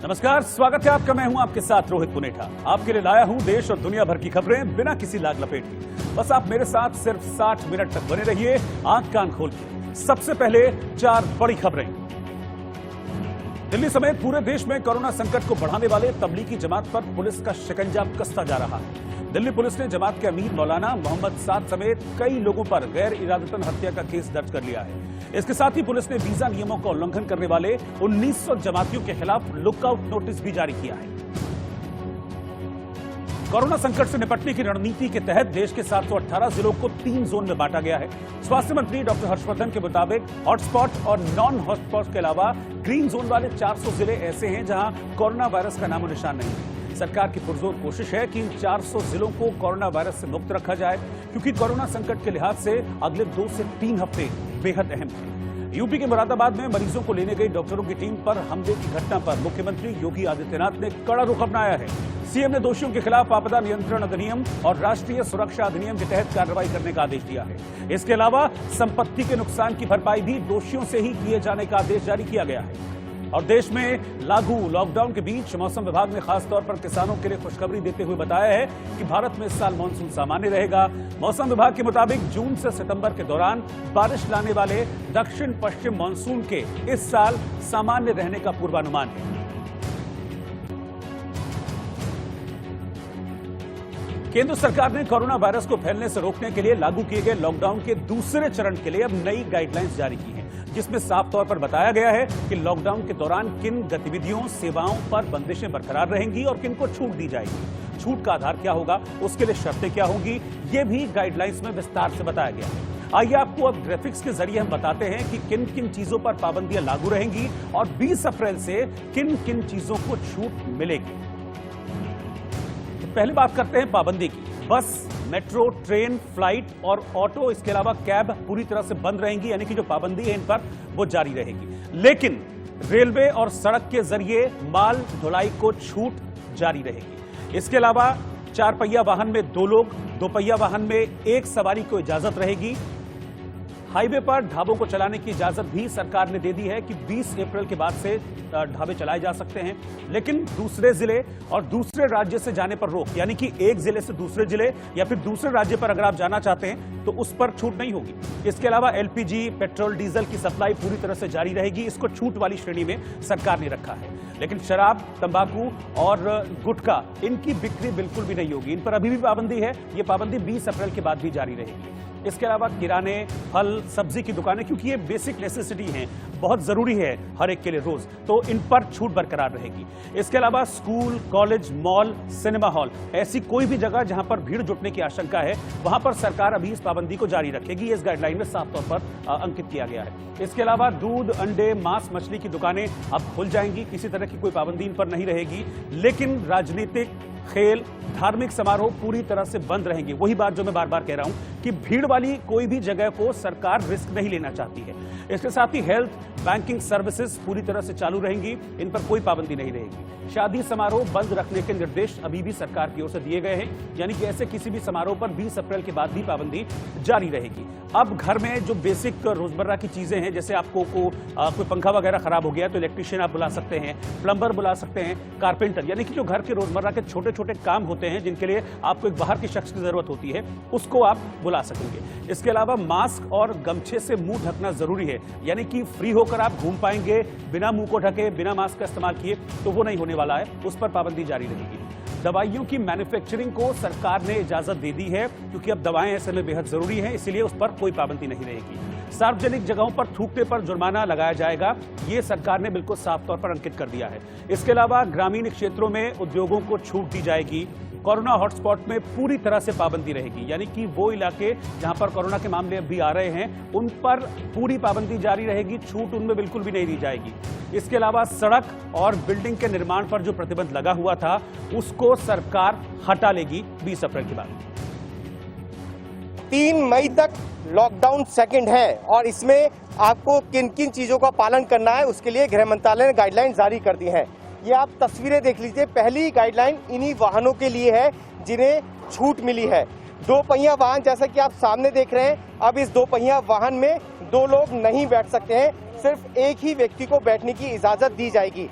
नमस्कार, स्वागत है आपका। मैं हूं आपके साथ रोहित पुनेठा। आपके लिए लाया हूं देश और दुनिया भर की खबरें बिना किसी लाग लपेट के। बस आप मेरे साथ सिर्फ 60 मिनट तक बने रहिए, आंख कान खोल के। सबसे पहले 4 बड़ी खबरें। दिल्ली समेत पूरे देश में कोरोना संकट को बढ़ाने वाले तबलीगी जमात पर पुलिस का शिकंजा कसता जा रहा है। दिल्ली पुलिस ने जमात के अमीर मौलाना मोहम्मद साद समेत कई लोगों पर गैर इरादतन हत्या का केस दर्ज कर लिया है। इसके साथ ही पुलिस ने वीजा नियमों का उल्लंघन करने वाले 1900 जमातियों के खिलाफ लुकआउट नोटिस भी जारी किया है। कोरोना संकट से निपटने की रणनीति के तहत देश के 718 जिलों को 3 जोन में बांटा गया है। स्वास्थ्य मंत्री डॉक्टर हर्षवर्धन के मुताबिक हॉटस्पॉट और नॉन हॉटस्पॉट के अलावा ग्रीन जोन वाले 400 जिले ऐसे हैं जहां कोरोना वायरस का नामो निशान नहीं है। सरकार की पुरजोर कोशिश है कि इन 400 जिलों को कोरोना वायरस से मुक्त रखा जाए, क्योंकि कोरोना संकट के लिहाज से अगले 2 से 3 हफ्ते बेहद अहम है। यूपी के मुरादाबाद में मरीजों को लेने गई डॉक्टरों की टीम पर हमले की घटना पर मुख्यमंत्री योगी आदित्यनाथ ने कड़ा रुख अपनाया है। सीएम ने दोषियों के खिलाफ आपदा नियंत्रण अधिनियम और राष्ट्रीय सुरक्षा अधिनियम के तहत कार्रवाई करने का आदेश दिया है। इसके अलावा संपत्ति के नुकसान की भरपाई भी दोषियों से ही किए जाने का आदेश जारी किया गया है। और देश में लागू लॉकडाउन के बीच मौसम विभाग ने खासतौर पर किसानों के लिए खुशखबरी देते हुए बताया है कि भारत में इस साल मानसून सामान्य रहेगा। मौसम विभाग के मुताबिक जून से सितंबर के दौरान बारिश लाने वाले दक्षिण पश्चिम मानसून के इस साल सामान्य रहने का पूर्वानुमान है। केंद्र सरकार ने कोरोना वायरस को फैलने से रोकने के लिए लागू किए गए लॉकडाउन के दूसरे चरण के लिए अब नई गाइडलाइंस जारी की हैं, जिसमें साफ तौर पर बताया गया है कि लॉकडाउन के दौरान किन गतिविधियों सेवाओं पर बंदिशें बरकरार रहेंगी और किन को छूट दी जाएगी। छूट का आधार क्या होगा, उसके लिए शर्तें क्या होंगी, ये भी गाइडलाइंस में विस्तार से बताया गया है। आइए आपको अब ग्राफिक्स के जरिए हम बताते हैं कि किन किन चीजों पर पाबंदियां लागू रहेंगी और 20 अप्रैल से किन किन चीजों को छूट मिलेगी। पहले बात करते हैं पाबंदी की। बस, मेट्रो, ट्रेन, फ्लाइट और ऑटो, इसके अलावा कैब पूरी तरह से बंद रहेंगी, यानी कि जो पाबंदी है इन पर वो जारी रहेगी। लेकिन रेलवे और सड़क के जरिए माल ढुलाई को छूट जारी रहेगी। इसके अलावा 4 पहिया वाहन में 2 लोग, 2 पहिया वाहन में 1 सवारी को इजाजत रहेगी। हाईवे पर ढाबों को चलाने की इजाजत भी सरकार ने दे दी है कि 20 अप्रैल के बाद से ढाबे चलाए जा सकते हैं, लेकिन दूसरे जिले और दूसरे राज्य से जाने पर रोक, यानी कि एक जिले से दूसरे जिले या फिर दूसरे राज्य पर अगर आप जाना चाहते हैं तो उस पर छूट नहीं होगी। इसके अलावा एलपीजी, पेट्रोल, डीजल की सप्लाई पूरी तरह से जारी रहेगी। इसको छूट वाली श्रेणी में सरकार ने रखा है। लेकिन शराब, तंबाकू और गुटखा, इनकी बिक्री बिल्कुल भी नहीं होगी। इन पर अभी भी पाबंदी है। ये पाबंदी 20 अप्रैल के बाद भी जारी रहेगी। इसके अलावा किराने, फल, सब्जी की दुकानें, क्योंकि ये बेसिक नेसेसिटी हैं, बहुत जरूरी है हर एक के लिए रोज, तो इन पर छूट बरकरार रहेगी। इसके अलावा school, college, mall, cinema hall, ऐसी कोई भी जगह जहां पर भीड़ जुटने की आशंका है, वहां पर सरकार अभी इस पाबंदी को जारी रखेगी। इस गाइडलाइन में साफ तौर पर अंकित किया गया है। इसके अलावा दूध, अंडे, मांस, मछली की दुकानें अब खुल जाएंगी। किसी तरह की कोई पाबंदी इन पर नहीं रहेगी। लेकिन राजनीतिक, खेल, धार्मिक समारोह पूरी तरह से बंद रहेंगे। वही बात जो मैं बार बार कह रहा हूं कि भीड़ वाली कोई भी जगह को सरकार रिस्क नहीं लेना चाहती है। इसके साथ ही हेल्थ, बैंकिंग सर्विसेज पूरी तरह से चालू रहेंगी, इन पर कोई पाबंदी नहीं रहेगी। शादी समारोह बंद रखने के निर्देश अभी भी सरकार की ओर से दिए गए हैं, यानी कि ऐसे किसी भी समारोह पर 20 अप्रैल के बाद भी पाबंदी जारी रहेगी। अब घर में जो बेसिक रोजमर्रा की चीजें हैं, जैसे आपको कोई पंखा वगैरह खराब हो गया तो इलेक्ट्रिशियन आप बुला सकते हैं, प्लम्बर बुला सकते हैं, कारपेंटर, यानी कि जो घर के रोजमर्रा के छोटे छोटे काम होते हैं जिनके लिए आपको एक बाहर की शख्स की जरूरत होती है, उसको आप बुला सकेंगे। इसके अलावा मास्क और गमछे से मुंह ढकना जरूरी है, यानी कि फ्री होकर आप घूम पाएंगे बिना मुंह को ढके, बिना मास्क का इस्तेमाल किए, तो वो नहीं होने वाला है। उस पर पाबंदी जारी रहेगी। दवाइयों की मैन्युफैक्चरिंग को सरकार ने इजाजत दे दी है, क्योंकि अब दवाएं ऐसे में बेहद जरूरी हैं, इसलिए उस पर कोई पाबंदी नहीं रहेगी। सार्वजनिक जगहों पर थूकने पर जुर्माना लगाया जाएगा, ये सरकार ने बिल्कुल साफ तौर पर अंकित कर दिया है। इसके अलावा ग्रामीण क्षेत्रों में उद्योगों को छूट दी जाएगी। कोरोना हॉटस्पॉट में पूरी तरह से पाबंदी रहेगी, यानी कि वो इलाके जहां पर कोरोना के मामले अब भी आ रहे हैं, उन पर पूरी पाबंदी जारी रहेगी। छूट उनमें बिल्कुल भी नहीं दी जाएगी। इसके अलावा सड़क और बिल्डिंग के निर्माण पर जो प्रतिबंध लगा हुआ था, उसको सरकार हटा लेगी 20 अप्रैल के बाद। 3 मई तक लॉकडाउन सेकंड है और इसमें आपको किन किन चीजों का पालन करना है, उसके लिए गृह मंत्रालय ने गाइडलाइन जारी कर दी है। ये आप तस्वीरें देख लीजिए। पहली गाइडलाइन इन्हीं वाहनों के लिए है जिन्हें छूट मिली है। 2 पहिया वाहन, जैसा कि आप सामने देख रहे हैं, अब इस 2 पहिया वाहन में 2 लोग नहीं बैठ सकते हैं, सिर्फ एक ही व्यक्ति को बैठने की इजाजत दी जाएगी।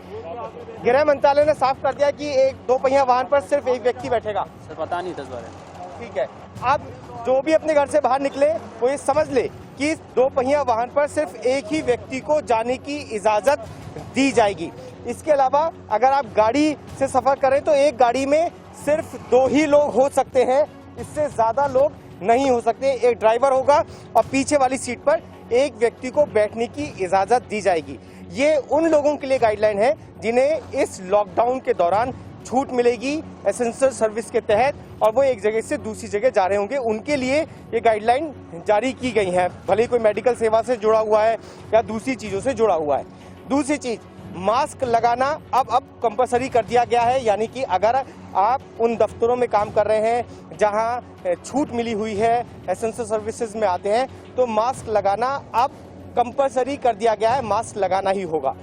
गृह मंत्रालय ने साफ कर दिया कि एक 2 पहिया वाहन पर सिर्फ एक व्यक्ति बैठेगा। सर पता नहीं था इस बारे में। ठीक है, अब जो भी अपने घर से बाहर निकले वो ये समझ ले कि 2 पहिया वाहन पर सिर्फ एक ही व्यक्ति को जाने की इजाजत दी जाएगी। इसके अलावा अगर आप गाड़ी से सफर करें तो एक गाड़ी में सिर्फ 2 ही लोग हो सकते हैं, इससे ज्यादा लोग नहीं हो सकते। एक ड्राइवर होगा और पीछे वाली सीट पर एक व्यक्ति को बैठने की इजाजत दी जाएगी। ये उन लोगों के लिए गाइडलाइन है जिन्हें इस लॉकडाउन के दौरान छूट मिलेगी एसेंशियल सर्विस के तहत, और वो एक जगह से दूसरी जगह जा रहे होंगे, उनके लिए ये गाइडलाइन जारी की गई है, भले ही कोई मेडिकल सेवा से जुड़ा हुआ है या दूसरी चीजों से जुड़ा हुआ है। दूसरी चीज, मास्क लगाना अब कंपलसरी कर दिया गया है, यानी कि अगर आप उन दफ्तरों में काम कर रहे हैं जहां छूट मिली हुई है, एसेंशियल सर्विसेज में आते हैं, तो मास्क लगाना अब कंपलसरी कर दिया गया है, मास्क लगाना ही होगा।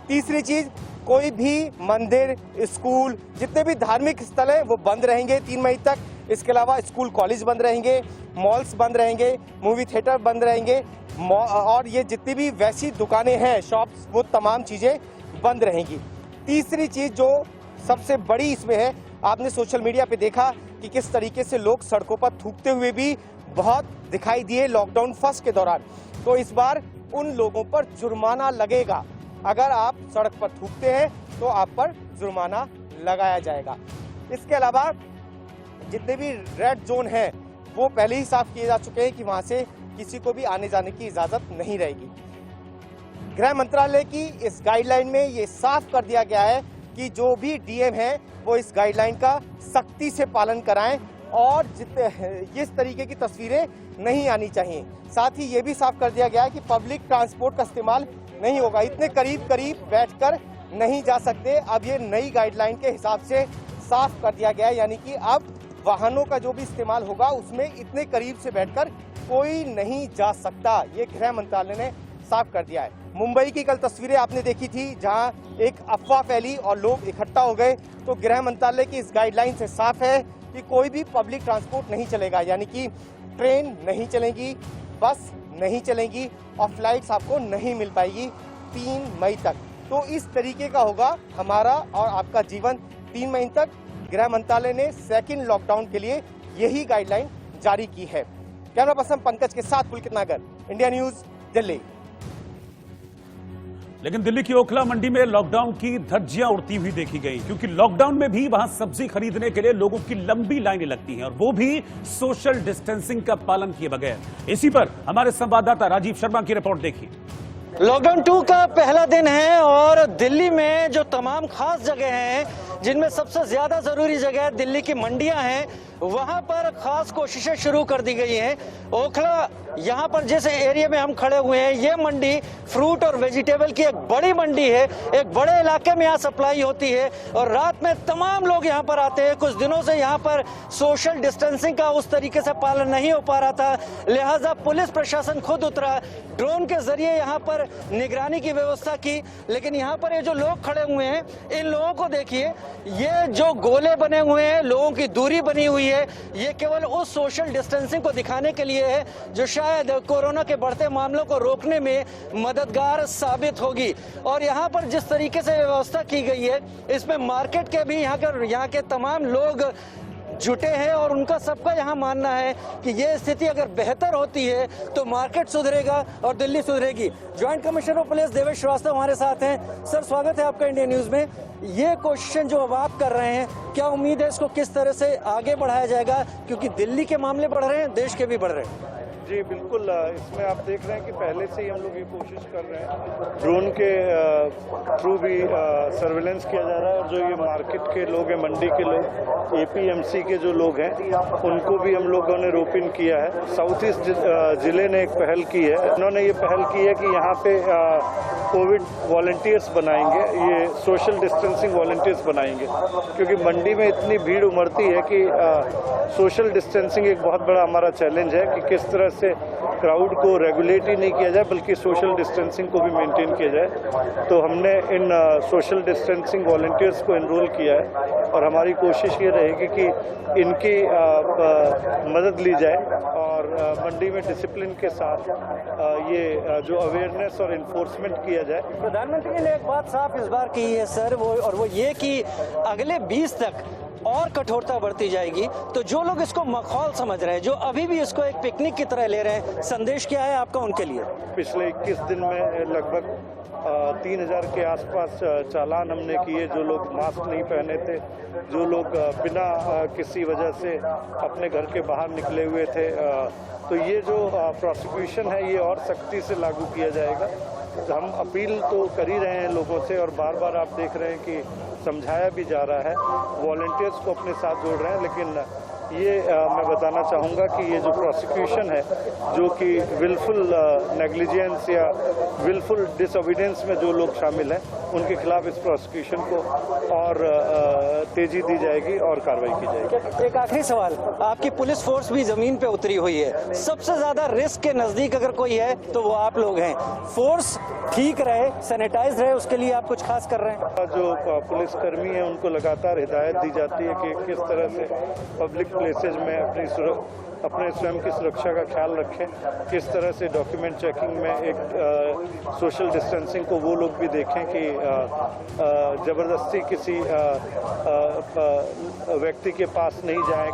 तीसरी चीज, कोई भी मंदिर, स्कूल, जितने भी धार्मिक स्थल हैं वो बंद रहेंगे 3 मई तक। इसके अलावा स्कूल कॉलेज बंद रहेंगे, मॉल्स बंद रहेंगे, मूवी थिएटर बंद रहेंगे, और ये जितनी भी वैसी दुकानें हैं, शॉप्स, वो तमाम चीजें बंद रहेंगी। तीसरी चीज जो सबसे बड़ी इसमें है, आपने सोशल मीडिया पे देखा कि किस तरीके से लोग सड़कों पर थूकते हुए भी बहुत दिखाई दिए लॉकडाउन फर्स्ट के दौरान। तो इस बार उन लोगों पर जुर्माना लगेगा। अगर आप सड़क पर थूकते हैं तो आप पर जुर्माना लगाया जाएगा। इसके अलावा जितने भी रेड जोन हैं वो पहले ही साफ किए जा चुके हैं कि वहां से किसी को भी आने जाने की इजाजत नहीं रहेगी। गृह मंत्रालय की इस गाइडलाइन में ये साफ कर दिया गया है कि जो भी डीएम हैं वो इस गाइडलाइन का सख्ती से पालन कराएं और इस तरीके की तस्वीरें नहीं आनी चाहिए। साथ ही ये भी साफ कर दिया गया है कि पब्लिक ट्रांसपोर्ट का इस्तेमाल नहीं होगा, इतने करीब करीब बैठकर नहीं जा सकते। अब ये नई गाइडलाइन के हिसाब से साफ कर दिया गया है, यानी कि अब वाहनों का जो भी इस्तेमाल होगा उसमें इतने करीब से बैठकर कोई नहीं जा सकता। ये गृह मंत्रालय ने साफ कर दिया है। मुंबई की कल तस्वीरें आपने देखी थी जहां एक अफवाह फैली और लोग इकट्ठा हो गए। तो गृह मंत्रालय की इस गाइडलाइन से साफ है कि कोई भी पब्लिक ट्रांसपोर्ट नहीं चलेगा, यानी कि ट्रेन नहीं चलेगी, बस नहीं चलेगी और फ्लाइट्स आपको नहीं मिल पाएगी 3 मई तक। तो इस तरीके का होगा हमारा और आपका जीवन 3 मई तक। गृह मंत्रालय ने सेकंड लॉकडाउन के लिए यही गाइडलाइन जारी की है। कैमरा पर्सन पंकज के साथ पुलकित नागर, इंडिया न्यूज, दिल्ली। लेकिन दिल्ली की ओखला मंडी में लॉकडाउन की धज्जियां उड़ती हुई देखी गई, क्योंकि लॉकडाउन में भी वहां सब्जी खरीदने के लिए लोगों की लंबी लाइनें लगती हैं और वो भी सोशल डिस्टेंसिंग का पालन किए बगैर। इसी पर हमारे संवाददाता राजीव शर्मा की रिपोर्ट देखिए। लॉकडाउन 2 का पहला दिन है और दिल्ली में जो तमाम खास जगह हैं, जिनमें सबसे ज्यादा जरूरी जगह दिल्ली की मंडियां हैं, वहां पर खास कोशिशें शुरू कर दी गई हैं। ओखला, यहाँ पर जैसे एरिया में हम खड़े हुए हैं, ये मंडी फ्रूट और वेजिटेबल की एक बड़ी मंडी है। एक बड़े इलाके में यहाँ सप्लाई होती है और रात में तमाम लोग यहाँ पर आते हैं। कुछ दिनों से यहाँ पर सोशल डिस्टेंसिंग का उस तरीके से पालन नहीं हो पा रहा था, लिहाजा पुलिस प्रशासन खुद उतरा, ड्रोन के जरिए यहाँ पर निगरानी की व्यवस्था की। लेकिन यहाँ पर ये जो लोग खड़े हुए हैं, इन लोगों को देखिए, ये जो गोले बने हुए हैं, लोगों की दूरी बनी हुई है, ये केवल उस सोशल डिस्टेंसिंग को दिखाने के लिए है जो शायद कोरोना के बढ़ते मामलों को रोकने में मददगार साबित होगी। और यहाँ पर जिस तरीके से व्यवस्था की गई है, इसमें मार्केट के भी यहाँ के तमाम लोग जुटे हैं और उनका सबका यहाँ मानना है कि ये स्थिति अगर बेहतर होती है तो मार्केट सुधरेगा और दिल्ली सुधरेगी। Joint commissioner of police Devesh Srivastava हमारे साथ हैं। सर, स्वागत है आपका इंडिया न्यूज में। ये कोशिशें जो अब आप कर रहे हैं, क्या उम्मीद है इसको किस तरह से आगे बढ़ाया जाएगा, क्योंकि दिल्ली के मामले बढ़ रहे हैं, देश के भी बढ़ रहे हैं? जी बिल्कुल, इसमें आप देख रहे हैं कि पहले से ही हम लोग ये कोशिश कर रहे हैं, ड्रोन के थ्रू भी सर्वेलेंस किया जा रहा है। और जो ये मार्केट के लोग हैं, मंडी के लोग, एपीएमसी के जो लोग हैं, उनको भी हम लोगों ने रोप इन किया है। साउथ ईस्ट जिले ने एक पहल की है, उन्होंने ये पहल की है कि यहाँ पे कोविड वॉलंटियर्स बनाएंगे, ये सोशल डिस्टेंसिंग वॉलंटियर्स बनाएंगे, क्योंकि मंडी में इतनी भीड़ उमड़ती है कि सोशल डिस्टेंसिंग एक बहुत बड़ा हमारा चैलेंज है कि किस तरह से क्राउड को रेगुलेट ही नहीं किया जाए बल्कि सोशल डिस्टेंसिंग को भी मेंटेन किया जाए। तो हमने इन सोशल डिस्टेंसिंग वॉलंटियर्स को एनरोल किया है और हमारी कोशिश ये रहेगी कि इनकी मदद ली जाए और और मंडी में डिसिप्लिन के साथ ये जो अवेयरनेस और इन्फोर्समेंट किया जाए। प्रधानमंत्री ने एक बात साफ इस बार की है सर, वो ये कि अगले 20 तक और कठोरता बढ़ती जाएगी। तो जो लोग इसको मखौल समझ रहे हैं, जो अभी भी इसको एक पिकनिक की तरह ले रहे हैं, संदेश क्या है आपका उनके लिए? पिछले 21 दिन में लगभग 3000 के आसपास चालान हमने किए। जो लोग मास्क नहीं पहने थे, जो लोग बिना किसी वजह से अपने घर के बाहर निकले हुए थे, तो ये जो प्रोसिक्यूशन है ये और सख्ती से लागू किया जाएगा। तो हम अपील तो कर ही रहे हैं लोगों से, और बार बार आप देख रहे हैं कि समझाया भी जा रहा है, वॉलंटियर्स को अपने साथ जोड़ रहे हैं। लेकिन ये मैं बताना चाहूँगा कि ये जो प्रोसिक्यूशन है, जो कि विलफुल नेग्लिजेंस या विलफुल डिसओबीडियंस में जो लोग शामिल हैं, उनके खिलाफ इस प्रोसिक्यूशन को और तेजी दी जाएगी और कार्रवाई की जाएगी। एक आखिरी सवाल, आपकी पुलिस फोर्स भी जमीन पे उतरी हुई है, सबसे ज्यादा रिस्क के नजदीक अगर कोई है तो वो आप लोग हैं। फोर्स ठीक रहे, सैनिटाइज रहे, उसके लिए आप कुछ खास कर रहे हैं? जो पुलिस कर्मी है उनको लगातार हिदायत दी जाती है कि किस तरह से पब्लिक प्लेसेज में अपने स्वयं की सुरक्षा का ख्याल रखें, किस तरह से डॉक्यूमेंट चेकिंग में एक सोशल डिस्टेंसिंग को वो लोग भी देखें कि ज़बरदस्ती किसी व्यक्ति के पास नहीं जाएं,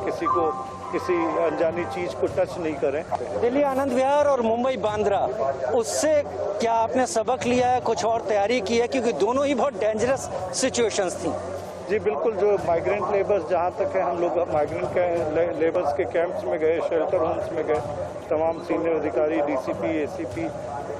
किसी अनजानी चीज़ को टच नहीं करें। दिल्ली आनंद विहार और मुंबई बांद्रा, उससे क्या आपने सबक लिया है, कुछ और तैयारी की है? क्योंकि दोनों ही बहुत डेंजरस सिचुएशंस थी। जी बिल्कुल, जो माइग्रेंट लेबर्स जहाँ तक है, हम लोग माइग्रेंट लेबर्स के कैंप्स में गए, शेल्टर होम्स में गए, तमाम सीनियर अधिकारी, डीसीपी, एसीपी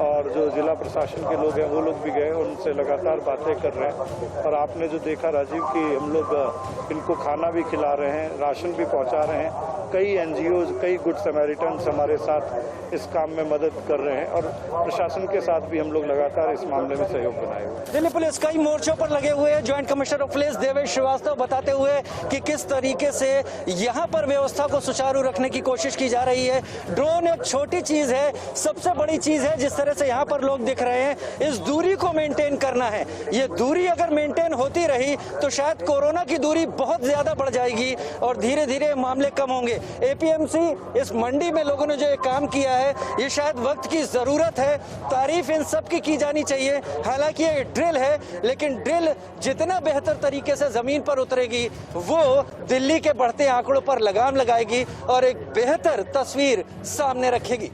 और जो जिला प्रशासन के लोग हैं वो लोग भी गए, उनसे लगातार बातें कर रहे हैं। और आपने जो देखा राजीव कि हम लोग इनको खाना भी खिला रहे हैं, राशन भी पहुंचा रहे हैं। कई एनजीओज, कई गुड समैरिटन्स हमारे साथ इस काम में मदद कर रहे हैं, और प्रशासन के साथ भी हम लोग लगातार इस मामले में सहयोग बनाए हुए हैं। दिल्ली पुलिस कई मोर्चों पर लगे हुए हैं। Joint commissioner of police Devesh Srivastava बताते हुए कि किस तरीके से यहाँ पर व्यवस्था को सुचारू रखने की कोशिश की जा रही है। ड्रोन एक छोटी चीज है, सबसे बड़ी चीज है जिस तरह से यहाँ पर लोग दिख रहे हैं, इस दूरी को मेंटेन करना है। ये दूरी अगर मेंटेन होती रही तो शायद कोरोना की दूरी बहुत ज्यादा बढ़ जाएगी और धीरे धीरे मामले कम होंगे। एपीएमसी, इस मंडी में लोगों ने जो ये काम किया है, ये शायद वक्त की जरूरत है। तारीफ इन सब की जानी चाहिए। हालांकि ये ड्रिल है, लेकिन ड्रिल जितना बेहतर तरीके से जमीन पर उतरेगी, वो दिल्ली के बढ़ते आंकड़ों पर लगाम लगाएगी और एक बेहतर तस्वीर सामने रखेगी।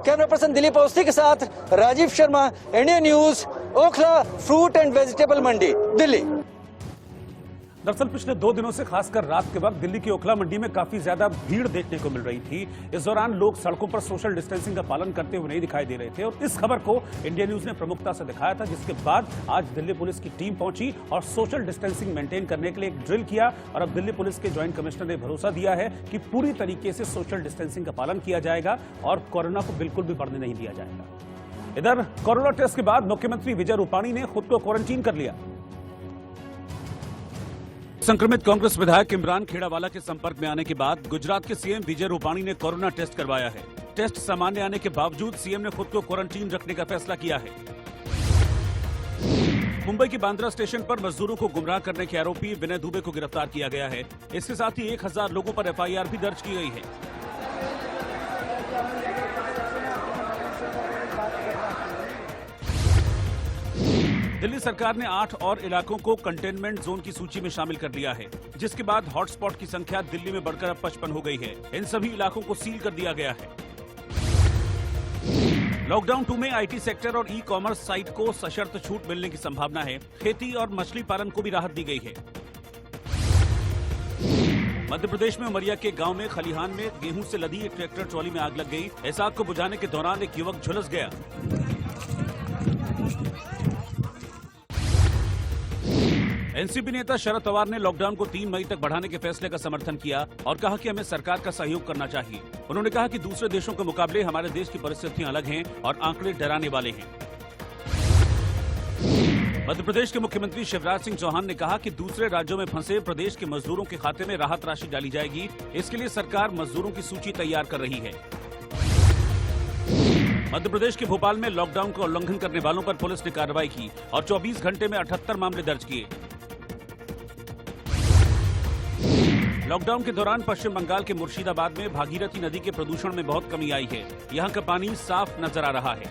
कैमरा पर्सन दिलीप अवस्थी के साथ Rajeev Sharma, India news, Okhla fruit and vegetable mandi, Delhi. दरअसल पिछले 2 दिनों से खासकर रात के वक्त दिल्ली की ओखला मंडी में काफी ज्यादा भीड़ देखने को मिल रही थी। इस दौरान लोग सड़कों पर सोशल डिस्टेंसिंग का पालन करते हुए नहीं दिखाई दे रहे थे, और इस खबर को इंडिया न्यूज ने प्रमुखता से दिखाया था, जिसके बाद आज दिल्ली पुलिस की टीम पहुंची और सोशल डिस्टेंसिंग मेंटेन करने के लिए एक ड्रिल किया। और अब दिल्ली पुलिस के ज्वाइंट कमिश्नर ने भरोसा दिया है कि पूरी तरीके से सोशल डिस्टेंसिंग का पालन किया जाएगा और कोरोना को बिल्कुल भी बढ़ने नहीं दिया जाएगा। इधर कोरोना टेस्ट के बाद मुख्यमंत्री विजय रूपाणी ने खुद को क्वारंटीन कर लिया। संक्रमित कांग्रेस विधायक इमरान खेड़ावाला के संपर्क में आने के बाद गुजरात के सीएम विजय रूपाणी ने कोरोना टेस्ट करवाया है। टेस्ट सामान्य आने के बावजूद सीएम ने खुद को क्वारंटीन रखने का फैसला किया है। मुंबई की बांद्रा स्टेशन पर मजदूरों को गुमराह करने के आरोपी विनय दुबे को गिरफ्तार किया गया है। इसके साथ ही 1000 लोगों पर एफआईआर भी दर्ज की गई है। दिल्ली सरकार ने 8 और इलाकों को कंटेनमेंट जोन की सूची में शामिल कर लिया है, जिसके बाद हॉटस्पॉट की संख्या दिल्ली में बढ़कर अब 55 हो गई है। इन सभी इलाकों को सील कर दिया गया है। लॉकडाउन 2 में आईटी सेक्टर और ई-कॉमर्स साइट को सशर्त छूट मिलने की संभावना है। खेती और मछली पालन को भी राहत दी गई है। मध्य प्रदेश में उमरिया के गांव में खलिहान में गेहूं से लदी एक ट्रैक्टर ट्रॉली में आग लग गई। इस आग को बुझाने के दौरान एक युवक झुलस गया। एनसीपी नेता शरद पवार ने लॉकडाउन को 3 मई तक बढ़ाने के फैसले का समर्थन किया और कहा कि हमें सरकार का सहयोग करना चाहिए। उन्होंने कहा कि दूसरे देशों के मुकाबले हमारे देश की परिस्थितियां अलग हैं और आंकड़े डराने वाले हैं। मध्य प्रदेश के मुख्यमंत्री शिवराज सिंह चौहान ने कहा कि दूसरे राज्यों में फंसे प्रदेश के मजदूरों के खाते में राहत राशि डाली जाएगी। इसके लिए सरकार मजदूरों की सूची तैयार कर रही है। मध्य प्रदेश के भोपाल में लॉकडाउन का उल्लंघन करने वालों पर पुलिस ने कार्रवाई की और 24 घंटे में 78 मामले दर्ज किए। लॉकडाउन के दौरान पश्चिम बंगाल के मुर्शिदाबाद में भागीरथी नदी के प्रदूषण में बहुत कमी आई है। यहां का पानी साफ नजर आ रहा है।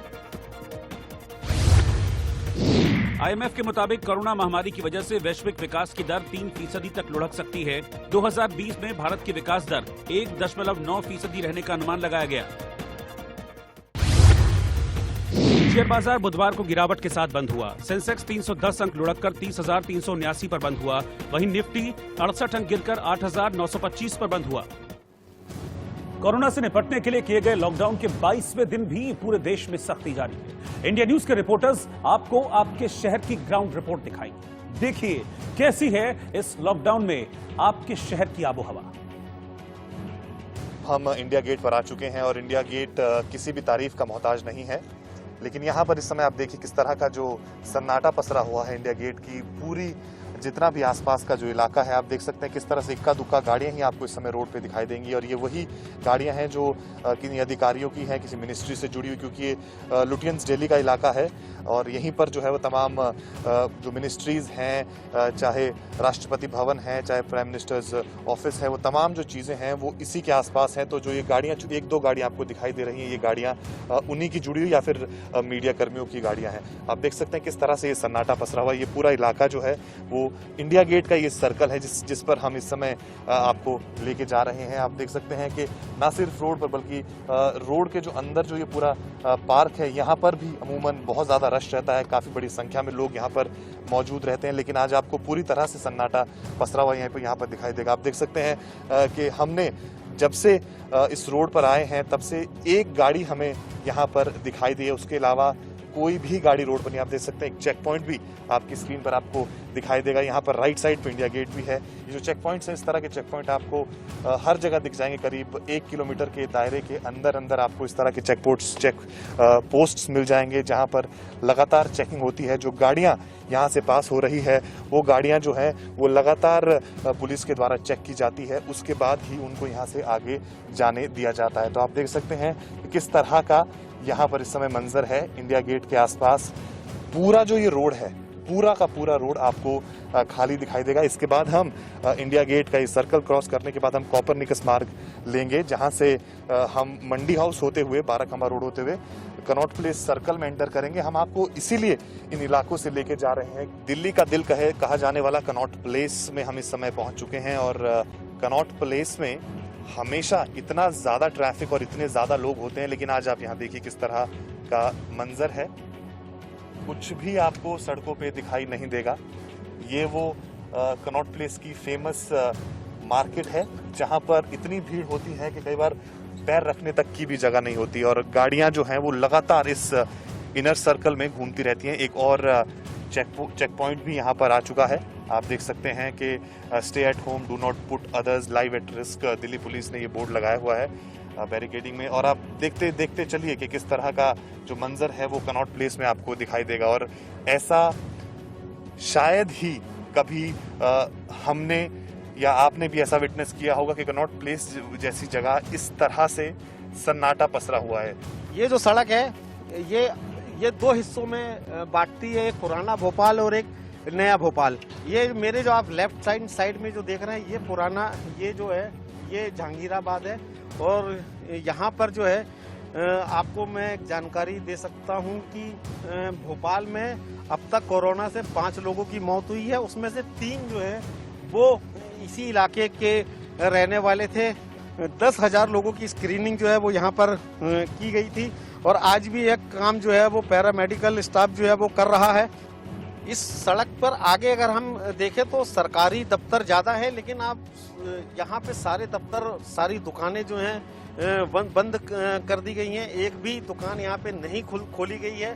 आईएमएफ के मुताबिक कोरोना महामारी की वजह से वैश्विक विकास की दर 3% तक लुढ़क सकती है। 2020 में भारत की विकास दर 1.9% रहने का अनुमान लगाया गया। शेयर बाजार बुधवार को गिरावट के साथ बंद हुआ। सेंसेक्स 310 अंक लुढ़ककर 30,379 पर बंद हुआ। वहीं निफ्टी 68 अंक गिरकर 8,925 पर बंद हुआ। कोरोना से निपटने के लिए किए गए लॉकडाउन के 22वें दिन भी पूरे देश में सख्ती जारी है। इंडिया न्यूज के रिपोर्टर्स आपको आपके शहर की ग्राउंड रिपोर्ट दिखाएंगे। देखिए कैसी है इस लॉकडाउन में आपके शहर की आबोहवा। हम इंडिया गेट पर आ चुके हैं और इंडिया गेट किसी भी तारीफ का मोहताज नहीं है, लेकिन यहाँ पर इस समय आप देखिए किस तरह का जो सन्नाटा पसरा हुआ है इंडिया गेट की पूरी जितना भी आसपास का जो इलाका है। आप देख सकते हैं किस तरह से इक्का दुक्का गाड़ियां ही आपको इस समय रोड पे दिखाई देंगी और ये वही गाड़ियां हैं जो किन्हीं अधिकारियों की हैं, किसी मिनिस्ट्री से जुड़ी हुई, क्योंकि ये लुटियंस दिल्ली का इलाका है और यहीं पर जो है वो तमाम जो मिनिस्ट्रीज़ हैं, चाहे राष्ट्रपति भवन है, चाहे प्राइम मिनिस्टर्स ऑफिस है, वो तमाम जो चीज़ें हैं वो इसी के आसपास हैं। तो जो ये गाड़ियाँ, एक दो गाड़ियाँ आपको दिखाई दे रही हैं, ये गाड़ियाँ उन्हीं की जुड़ी हुई या फिर मीडिया कर्मियों की गाड़ियाँ हैं। आप देख सकते हैं किस तरह से ये सन्नाटा पसरा हुआ। ये पूरा इलाका जो है वो इंडिया गेट का ये सर्कल है जिस पर हम इस समय आपको लेके जा रहे हैं। आप देख सकते हैं कि ना सिर्फ रोड पर बल्कि रोड के जो अंदर जो ये पूरा पार्क है, यहाँ पर भी अमूमन बहुत ज़्यादा रश रहता है। काफ़ी बड़ी संख्या में लोग यहाँ पर मौजूद रहते हैं, लेकिन आज आपको पूरी तरह से सन्नाटा पसरा हुआ यहाँ पर दिखाई देगा। आप देख सकते हैं कि हमने जब से इस रोड पर आए हैं तब से एक गाड़ी हमें यहाँ पर दिखाई दी है, उसके अलावा कोई भी गाड़ी रोड पर नहीं। आप देख सकते हैं एक चेक पॉइंट भी आपकी स्क्रीन पर आपको दिखाई देगा। यहाँ पर राइट साइड पे इंडिया गेट भी है। ये जो चेक पॉइंट्स हैं, इस तरह के चेक पॉइंट आपको हर जगह दिख जाएंगे। करीब 1 किलोमीटर के दायरे के अंदर आपको इस तरह के चेक पोस्ट्स मिल जाएंगे, जहाँ पर लगातार चेकिंग होती है। जो गाड़ियाँ यहाँ से पास हो रही है वो गाड़ियाँ जो हैं वो लगातार पुलिस के द्वारा चेक की जाती है, उसके बाद ही उनको यहाँ से आगे जाने दिया जाता है। तो आप देख सकते हैं कि किस तरह का यहाँ पर इस समय मंजर है इंडिया गेट के आसपास। पूरा जो ये रोड है, पूरा का पूरा रोड आपको खाली दिखाई देगा। इसके बाद हम इंडिया गेट का ये सर्कल क्रॉस करने के बाद हम कॉपरनिकस मार्ग लेंगे, जहाँ से हम मंडी हाउस होते हुए, बाराखंबा रोड होते हुए कनॉट प्लेस सर्कल में एंटर करेंगे। हम आपको इसीलिए इन इलाकों से लेके जा रहे हैं। दिल्ली का दिल कहा जाने वाला कनॉट प्लेस में हम इस समय पहुँच चुके हैं और कनॉट प्लेस में हमेशा इतना ज़्यादा ट्रैफिक और इतने ज़्यादा लोग होते हैं, लेकिन आज आप यहाँ देखिए किस तरह का मंजर है। कुछ भी आपको सड़कों पे दिखाई नहीं देगा। ये वो कनॉट प्लेस की फेमस मार्केट है, जहाँ पर इतनी भीड़ होती है कि कई बार पैर रखने तक की भी जगह नहीं होती और गाड़ियाँ जो हैं वो लगातार इस इनर सर्कल में घूमती रहती हैं। एक और चेक पॉइंट भी यहाँ पर आ चुका है। आप देख सकते हैं कि stay at home, do not put others live at risk, Delhi police ने ये बोर्ड लगाया हुआ है बैरिकेडिंग में। और आप देखते चलिए कि किस तरह का जो मंजर है वो कनॉट प्लेस में आपको दिखाई देगा। और ऐसा शायद ही कभी हमने या आपने भी ऐसा विटनेस किया होगा कि कनॉट प्लेस जैसी जगह इस तरह से सन्नाटा पसरा हुआ है। ये जो सड़क है ये 2 हिस्सों में बांटती है, एक पुराना भोपाल और एक नया भोपाल। ये मेरे जो आप लेफ्ट साइड में जो देख रहे हैं, ये पुराना, ये जो है ये जहांगीराबाद है। और यहाँ पर जो है आपको मैं एक जानकारी दे सकता हूँ कि भोपाल में अब तक कोरोना से 5 लोगों की मौत हुई है, उसमें से 3 जो है वो इसी इलाके के रहने वाले थे। 10,000 लोगों की स्क्रीनिंग जो है वो यहाँ पर की गई थी और आज भी एक काम जो है वो पैरामेडिकल स्टाफ जो है वो कर रहा है। इस सड़क पर आगे अगर हम देखें तो सरकारी दफ्तर ज़्यादा है, लेकिन आप यहाँ पे सारे दफ्तर, सारी दुकानें जो हैं बंद कर दी गई हैं। एक भी दुकान यहाँ पे नहीं खोली गई है।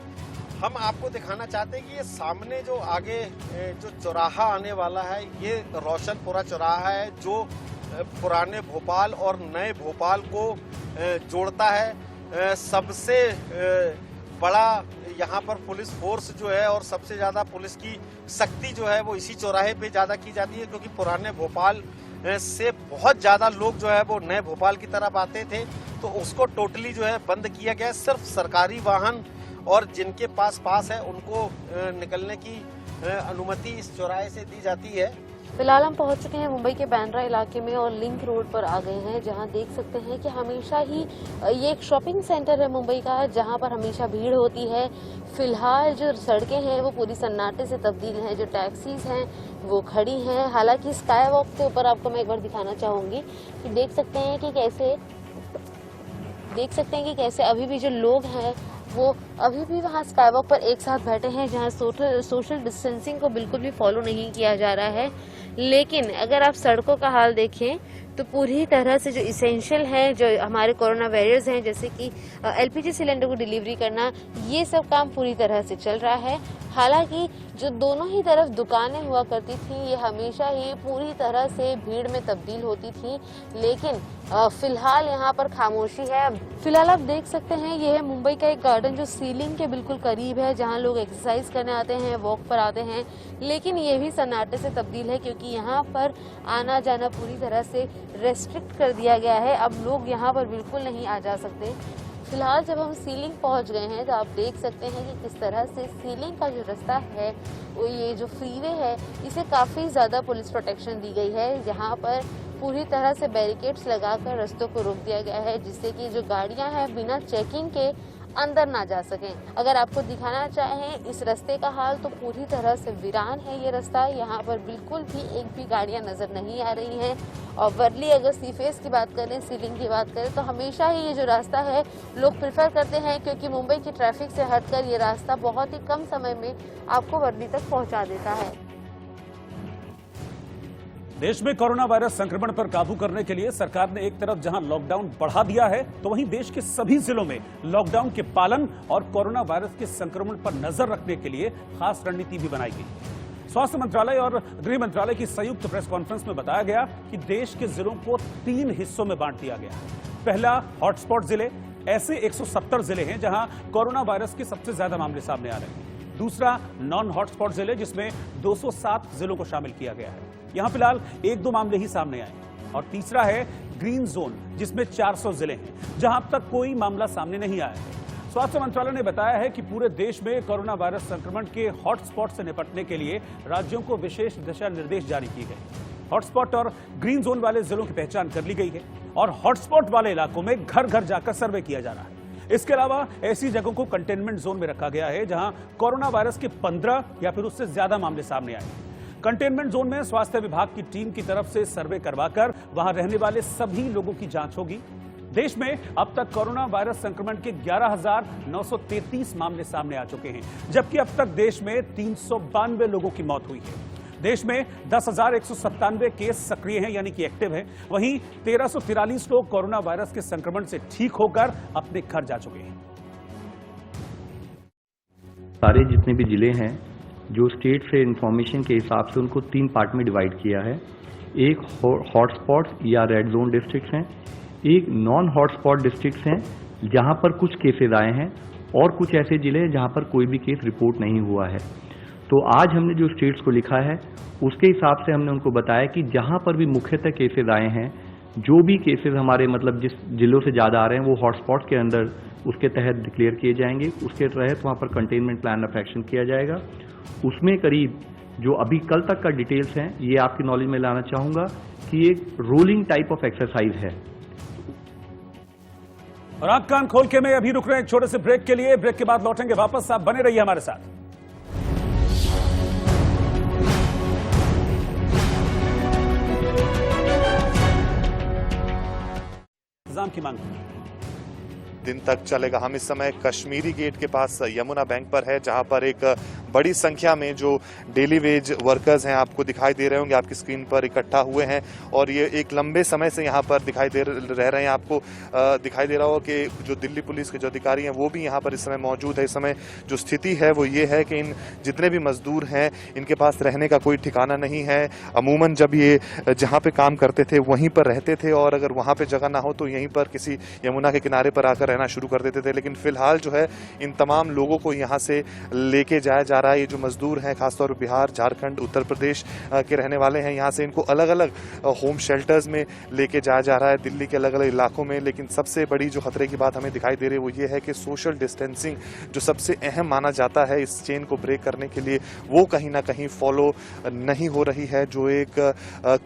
हम आपको दिखाना चाहते हैं कि ये सामने जो आगे जो चौराहा आने वाला है, ये रोशनपुरा चौराहा है जो पुराने भोपाल और नए भोपाल को जोड़ता है। सबसे बड़ा यहाँ पर पुलिस फोर्स जो है और सबसे ज़्यादा पुलिस की सख्ती जो है वो इसी चौराहे पे ज़्यादा की जाती है, क्योंकि पुराने भोपाल से बहुत ज़्यादा लोग जो है वो नए भोपाल की तरफ आते थे, तो उसको टोटली जो है बंद किया गया है। सिर्फ सरकारी वाहन और जिनके पास है उनको निकलने की अनुमति इस चौराहे से दी जाती है। फिलहाल हम पहुंच चुके हैं मुंबई के बांद्रा इलाके में और लिंक रोड पर आ गए हैं, जहां देख सकते हैं कि हमेशा ही ये एक शॉपिंग सेंटर है मुंबई का, जहां पर हमेशा भीड़ होती है। फिलहाल जो सड़कें हैं वो पूरी सन्नाटे से तब्दील हैं, जो टैक्सीज हैं वो खड़ी हैं। हालांकि स्काई वॉक के ऊपर आपको मैं एक बार दिखाना चाहूँगी कि देख सकते हैं कि कैसे अभी भी जो लोग हैं वो अभी भी वहाँ स्काई वॉक पर एक साथ बैठे हैं, जहाँ सोशल डिस्टेंसिंग को बिल्कुल भी फॉलो नहीं किया जा रहा है। लेकिन अगर आप सड़कों का हाल देखें तो पूरी तरह से जो इसेंशियल हैं, जो हमारे कोरोना वॉरियर्स हैं, जैसे कि एलपीजी सिलेंडर को डिलीवरी करना, ये सब काम पूरी तरह से चल रहा है। हालांकि जो दोनों ही तरफ दुकानें हुआ करती थी ये हमेशा ही पूरी तरह से भीड़ में तब्दील होती थी, लेकिन फिलहाल यहाँ पर खामोशी है। फिलहाल आप देख सकते हैं ये है मुंबई का एक गार्डन जो सीलिंग के बिल्कुल करीब है, जहाँ लोग एक्सरसाइज करने आते हैं, वॉक पर आते हैं, लेकिन ये भी सन्नाटे से तब्दील है क्योंकि यहाँ पर आना जाना पूरी तरह से रेस्ट्रिक्ट कर दिया गया है। अब लोग यहाँ पर बिल्कुल नहीं आ जा सकते। फिलहाल जब हम सीलिंग पहुंच गए हैं तो आप देख सकते हैं कि किस तरह से सीलिंग का जो रास्ता है वो ये जो फ्रीवे है इसे काफ़ी ज़्यादा पुलिस प्रोटेक्शन दी गई है, जहां पर पूरी तरह से बैरिकेड्स लगाकर रास्तों को रोक दिया गया है, जिससे कि जो गाड़ियां हैं बिना चेकिंग के अंदर ना जा सकें। अगर आपको दिखाना चाहें इस रास्ते का हाल तो पूरी तरह से वीरान है ये रास्ता, यहाँ पर बिल्कुल भी एक भी गाड़ियाँ नज़र नहीं आ रही हैं। और वर्ली अगर सी फेस की बात करें, सीलिंग की बात करें तो हमेशा ही ये जो रास्ता है लोग प्रेफर करते हैं, क्योंकि मुंबई की ट्रैफिक से हटकर ये रास्ता बहुत ही कम समय में आपको वर्ली तक पहुँचा देता है। देश में कोरोना वायरस संक्रमण पर काबू करने के लिए सरकार ने एक तरफ जहां लॉकडाउन बढ़ा दिया है तो वहीं देश के सभी जिलों में लॉकडाउन के पालन और कोरोना वायरस के संक्रमण पर नजर रखने के लिए खास रणनीति भी बनाई गई। स्वास्थ्य मंत्रालय और गृह मंत्रालय की संयुक्त प्रेस कॉन्फ्रेंस में बताया गया कि देश के जिलों को 3 हिस्सों में बांट दिया गया। पहला, हॉटस्पॉट जिले। ऐसे 170 जिले हैं जहां कोरोना वायरस के सबसे ज्यादा मामले सामने आ रहे हैं। दूसरा, नॉन हॉटस्पॉट जिले, जिसमें 207 जिलों को शामिल किया गया है। यहां फिलहाल 1-2 मामले ही सामने आए। और तीसरा है ग्रीन जोन, जिसमें 400 जिले हैं जहां अब तक कोई मामला सामने नहीं आया है। स्वास्थ्य मंत्रालय ने बताया है कि पूरे देश में कोरोना वायरस संक्रमण के हॉटस्पॉट से निपटने के लिए राज्यों को विशेष दिशा निर्देश जारी किए गए। हॉटस्पॉट और ग्रीन जोन वाले जिलों की पहचान कर ली गई है और हॉटस्पॉट वाले इलाकों में घर घर जाकर सर्वे किया जा रहा है। इसके अलावा ऐसी जगहों को कंटेनमेंट जोन में रखा गया है जहां कोरोना वायरस के 15 या फिर उससे ज्यादा मामले सामने आए। कंटेनमेंट जोन में स्वास्थ्य विभाग की टीम की तरफ से सर्वे करवाकर वहां रहने वाले सभी लोगों की जांच होगी। देश में अब तक कोरोना वायरस संक्रमण के 11,933 मामले सामने आ चुके हैं, जबकि अब तक देश में 392 लोगों की मौत हुई है। देश में 10,197 केस सक्रिय हैं, यानी कि एक्टिव हैं। वहीं 1,343 लोग कोरोना वायरस के संक्रमण से ठीक होकर अपने घर जा चुके हैं। सारे जितने भी जिले हैं जो स्टेट से इंफॉर्मेशन के हिसाब से उनको 3 पार्ट में डिवाइड किया है। एक हॉटस्पॉट या रेड जोन डिस्ट्रिक्ट्स हैं, एक नॉन हॉटस्पॉट डिस्ट्रिक्ट्स हैं जहां पर कुछ केसेस आए हैं और कुछ ऐसे जिले हैं जहां पर कोई भी केस रिपोर्ट नहीं हुआ है। तो आज हमने जो स्टेट्स को लिखा है उसके हिसाब से हमने उनको बताया कि जहां पर भी मुख्यतः केसेस आए हैं, जो भी केसेस हमारे मतलब जिस जिलों से ज़्यादा आ रहे हैं वो हॉटस्पॉट के अंदर उसके तहत डिक्लेयर किए जाएंगे। उसके तहत वहाँ पर कंटेनमेंट प्लान ऑफ एक्शन किया जाएगा। उसमें करीब जो अभी कल तक का डिटेल्स हैं ये आपकी नॉलेज में लाना चाहूँगा कि एक रोलिंग टाइप ऑफ एक्सरसाइज है। और आंख कान खोल के मैं अभी रुक रहे हैं एक छोटे से ब्रेक के लिए। ब्रेक के बाद लौटेंगे वापस, आप बने रहिए हमारे साथ। इंतजाम की मांग दिन तक चलेगा। हम इस समय कश्मीरी गेट के पास यमुना बैंक पर है, जहां पर एक बड़ी संख्या में जो डेली वेज वर्कर्स हैं आपको दिखाई दे रहे होंगे, आपकी स्क्रीन पर इकट्ठा हुए हैं और ये एक लंबे समय से यहाँ पर दिखाई दे रहे हैं। आपको दिखाई दे रहा हो कि जो दिल्ली पुलिस के जो अधिकारी हैं वो भी यहाँ पर इस समय मौजूद है। इस समय जो स्थिति है वो ये है कि इन जितने भी मजदूर हैं इनके पास रहने का कोई ठिकाना नहीं है। अमूमन जब ये जहाँ पे काम करते थे वहीं पर रहते थे और अगर वहाँ पे जगह ना हो तो यहीं पर किसी यमुना के किनारे पर आकर रहना शुरू कर देते थे। लेकिन फिलहाल जो है इन तमाम लोगों को यहाँ से लेके जाया जा रहा है। ये जो मजदूर हैं खासतौर पर बिहार, झारखंड, उत्तर प्रदेश के रहने वाले हैं, यहाँ से इनको अलग अलग होम शेल्टर्स में लेके जाया जा रहा है दिल्ली के अलग अलग इलाकों में। लेकिन सबसे बड़ी जो खतरे की बात हमें दिखाई दे रही है वो ये है कि सोशल डिस्टेंसिंग जो सबसे अहम माना जाता है इस चेन को ब्रेक करने के लिए, वो कहीं ना कहीं फॉलो नहीं हो रही है, जो एक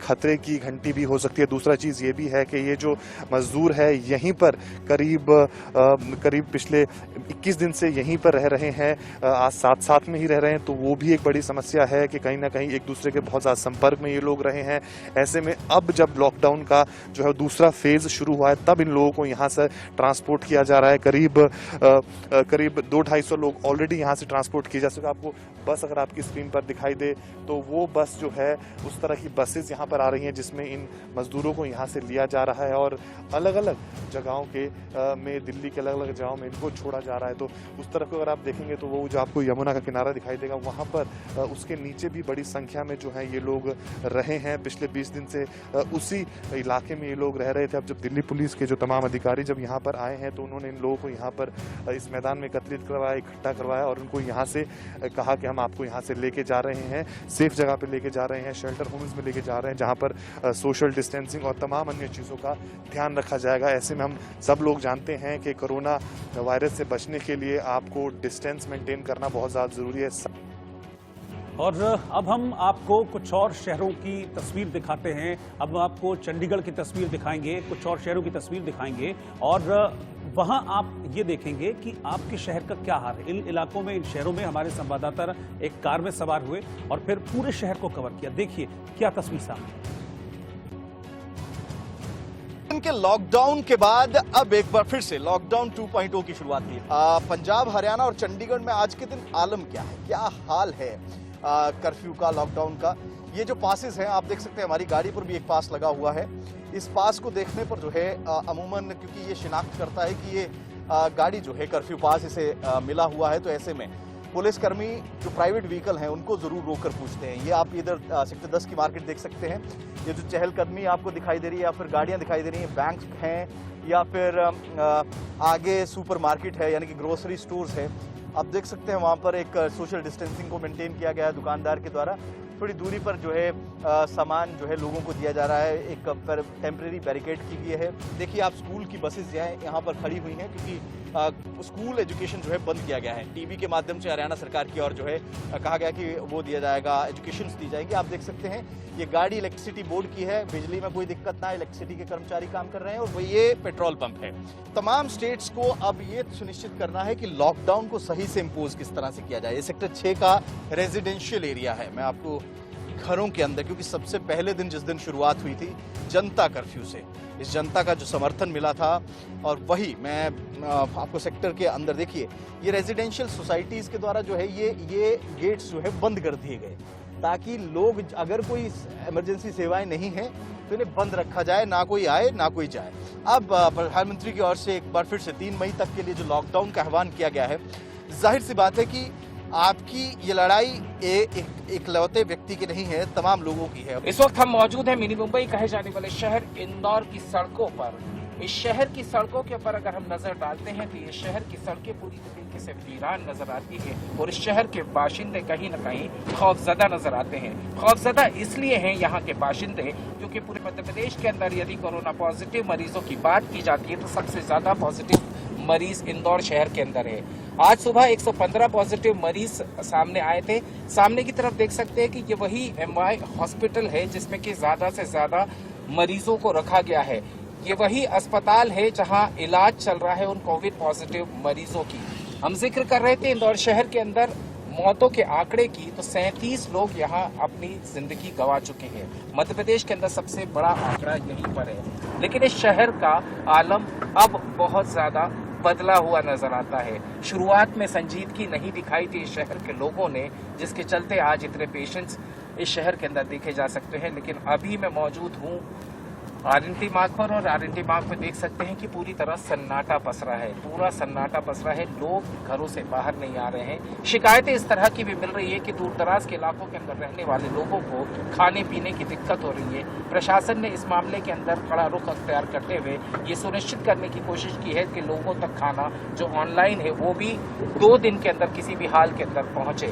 खतरे की घंटी भी हो सकती है। दूसरा चीज़ ये भी है कि ये जो मजदूर है यहीं पर करीब पिछले 21 दिन से यहीं पर रह रहे हैं, आज साथ में ही रह रहे हैं, तो वो भी एक बड़ी समस्या है कि कहीं ना कहीं एक दूसरे के बहुत ज़्यादा संपर्क में ये लोग रहे हैं। ऐसे में अब जब लॉकडाउन का जो है दूसरा फेज शुरू हुआ है तब इन लोगों को यहाँ से ट्रांसपोर्ट किया जा रहा है। करीब 200-250 लोग ऑलरेडी यहाँ से ट्रांसपोर्ट किए जा सके। आपको बस अगर आपकी स्क्रीन पर दिखाई दे तो वो बस जो है उस तरह की बसेस यहाँ पर आ रही हैं जिसमें इन मजदूरों को यहाँ से लिया जा रहा है और अलग अलग जगहों के में, दिल्ली के अलग अलग जगहों में इनको छोड़ा जा रहा है। तो उस तरफ को अगर आप देखेंगे तो वो जो आपको यमुना का किनारा दिखाई देगा वहाँ पर उसके नीचे भी बड़ी संख्या में जो है ये लोग रहे हैं। पिछले 20 दिन से उसी इलाके में ये लोग रह रहे थे। अब जब दिल्ली पुलिस के जो तमाम अधिकारी जब यहाँ पर आए हैं तो उन्होंने इन लोगों को यहाँ पर इस मैदान में एकत्रित करवाया, इकट्ठा करवाया और उनको यहाँ से कहा कि हम आपको यहाँ से लेके जा रहे हैं, सेफ जगह पे लेके जा रहे हैं, शेल्टर होम्स में लेके जा रहे हैं जहाँ पर सोशल डिस्टेंसिंग और तमाम अन्य चीज़ों का ध्यान रखा जाएगा। ऐसे में हम सब लोग जानते हैं कि कोरोना वायरस से बचने के लिए आपको डिस्टेंस मेंटेन करना बहुत ज़्यादा ज़रूरी है। और अब हम आपको कुछ और शहरों की तस्वीर दिखाते हैं। अब हम आपको चंडीगढ़ की तस्वीर दिखाएंगे, कुछ और शहरों की तस्वीर दिखाएंगे और वहां आप ये देखेंगे कि आपके शहर का क्या हाल है। इन इलाकों में, इन शहरों में हमारे संवाददाता एक कार में सवार हुए और फिर पूरे शहर को कवर किया। देखिए क्या तस्वीर सामने। के लॉकडाउन के बाद अब एक बार फिर से लॉकडाउन 2.0 की शुरुआत हुई। पंजाब, हरियाणा और चंडीगढ़ में आज के दिन आलम क्या है, क्या हाल है कर्फ्यू का, लॉकडाउन का। ये जो पासेस हैं आप देख सकते हैं, हमारी गाड़ी पर भी एक पास लगा हुआ है। इस पास को देखने पर जो है अमूमन क्योंकि ये शिनाख्त करता है कि ये गाड़ी जो है कर्फ्यू पास इसे मिला हुआ है, तो ऐसे में पुलिसकर्मी जो प्राइवेट व्हीकल हैं उनको जरूर रोककर पूछते हैं। ये आप इधर सेक्टर 10 की मार्केट देख सकते हैं। ये जो चहलकदमी आपको दिखाई दे रही है या फिर गाड़ियां दिखाई दे रही हैं, बैंक हैं या फिर आगे सुपरमार्केट है यानी कि ग्रोसरी स्टोर्स है। आप देख सकते हैं वहाँ पर एक सोशल डिस्टेंसिंग को मेंटेन किया गया है दुकानदार के द्वारा। थोड़ी दूरी पर जो है सामान जो है लोगों को दिया जा रहा है। एक टेम्परेरी बैरिकेड की गई है। देखिए आप स्कूल की बसेस जो हैं यहाँ पर खड़ी हुई हैं क्योंकि स्कूल एजुकेशन जो है बंद किया गया है। टीवी के माध्यम से हरियाणा सरकार की ओर जो है कहा गया कि वो दिया जाएगा, एजुकेशन दी जाएगी। आप देख सकते हैं ये गाड़ी इलेक्ट्रिसिटी बोर्ड की है, बिजली में कोई दिक्कत ना, इलेक्ट्रिसिटी के कर्मचारी काम कर रहे हैं और वो ये पेट्रोल पंप है। तमाम स्टेट्स को अब ये सुनिश्चित करना है कि लॉकडाउन को सही से इम्पोज किस तरह से किया जाए। ये सेक्टर 6 का रेजिडेंशियल एरिया है। मैं आपको घरों के अंदर, क्योंकि सबसे पहले दिन जिस दिन शुरुआत हुई थी जनता कर्फ्यू से, इस जनता का जो समर्थन मिला था और वही मैं आपको सेक्टर के अंदर देखिए ये रेजिडेंशियल सोसाइटीज के द्वारा जो है ये गेट्स जो है बंद कर दिए गए ताकि लोग, अगर कोई इमरजेंसी सेवाएं नहीं हैं तो इन्हें बंद रखा जाए, ना कोई आए ना कोई जाए। अब प्रधानमंत्री की ओर से एक बार फिर से 3 मई तक के लिए जो लॉकडाउन का आह्वान किया गया है, जाहिर सी बात है कि आपकी ये लड़ाई इकलौते व्यक्ति की नहीं है, तमाम लोगों की है। इस वक्त हम मौजूद हैं मिनी मुंबई कहे जाने वाले शहर इंदौर की सड़कों पर। इस शहर की सड़कों के ऊपर अगर हम नजर डालते हैं तो ये शहर की सड़कें पूरी तरीके से वीरान नजर आती है और इस शहर के बाशिंदे कहीं न कहीं खौफजदा नजर आते हैं। खौफजदा इसलिए हैं यहाँ के बाशिंदे क्योंकि पूरे मध्य प्रदेश के अंदर यदि कोरोना पॉजिटिव मरीजों की बात की जाती है तो सबसे ज्यादा पॉजिटिव मरीज इंदौर शहर के अंदर है। आज सुबह 115 पॉजिटिव मरीज सामने आए थे। सामने की तरफ देख सकते हैं कि ये वही MY हॉस्पिटल है जिसमें कि ज्यादा से ज्यादा मरीजों को रखा गया है। ये वही अस्पताल है जहां इलाज चल रहा है उन कोविड पॉजिटिव मरीजों की। हम जिक्र कर रहे थे इंदौर शहर के अंदर मौतों के आंकड़े की, तो 37 लोग यहां अपनी जिंदगी गंवा चुके हैं। मध्य प्रदेश के अंदर सबसे बड़ा आंकड़ा यहीं पर है। लेकिन इस शहर का आलम अब बहुत ज्यादा बदला हुआ नजर आता है। शुरुआत में संजीदगी नहीं दिखाई थी इस शहर के लोगों ने, जिसके चलते आज इतने पेशेंट्स इस शहर के अंदर देखे जा सकते हैं। लेकिन अभी मैं मौजूद हूँ आरएनटी मार्ग पर और आरएनटी मार्ग पर देख सकते हैं कि पूरी तरह सन्नाटा पसरा है, पूरा सन्नाटा पसरा है। लोग घरों से बाहर नहीं आ रहे हैं। शिकायतें इस तरह की भी मिल रही है कि दूर दराज के इलाकों के अंदर रहने वाले लोगों को खाने पीने की दिक्कत हो रही है। प्रशासन ने इस मामले के अंदर कड़ा रुख अख्तियार करते हुए ये सुनिश्चित करने की कोशिश की है कि लोगों तक खाना जो ऑनलाइन है वो भी 2 दिन के अंदर किसी भी हाल के अंदर पहुंचे।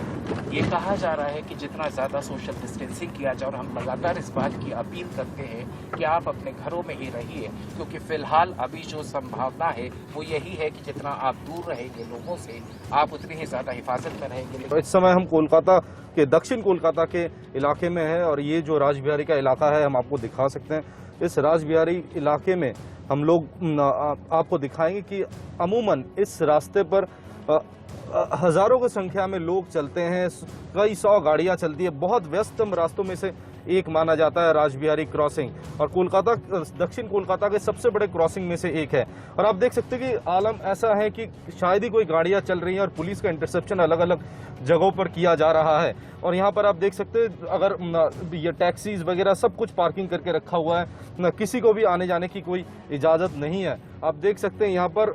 ये कहा जा रहा है कि जितना ज़्यादा सोशल डिस्टेंसिंग किया जाए, और हम लगातार इस बात की अपील करते हैं कि आप अपने घरों में ही रहिए, क्योंकि फिलहाल अभी जो संभावना है वो यही है कि जितना आप दूर रहेंगे लोगों से, आप उतनी ही ज़्यादा हिफाजत में रहेंगे। तो इस समय हम कोलकाता के दक्षिण कोलकाता के इलाके में है और ये जो राजबिहारी का इलाका है हम आपको दिखा सकते हैं। इस राजबिहारी इलाके में हम लोग आपको दिखाएंगे कि अमूमन इस रास्ते पर हजारों की संख्या में लोग चलते हैं, कई 100 गाड़ियां चलती है। बहुत व्यस्ततम रास्तों में से एक माना जाता है राजबिहारी क्रॉसिंग, और कोलकाता दक्षिण कोलकाता के सबसे बड़े क्रॉसिंग में से एक है। और आप देख सकते हैं कि आलम ऐसा है कि शायद ही कोई गाड़ियां चल रही हैं और पुलिस का इंटरसेप्शन अलग अलग जगहों पर किया जा रहा है। और यहाँ पर आप देख सकते हैं अगर ये टैक्सीज वगैरह सब कुछ पार्किंग करके रखा हुआ है, न किसी को भी आने जाने की कोई इजाज़त नहीं है। आप देख सकते हैं यहाँ पर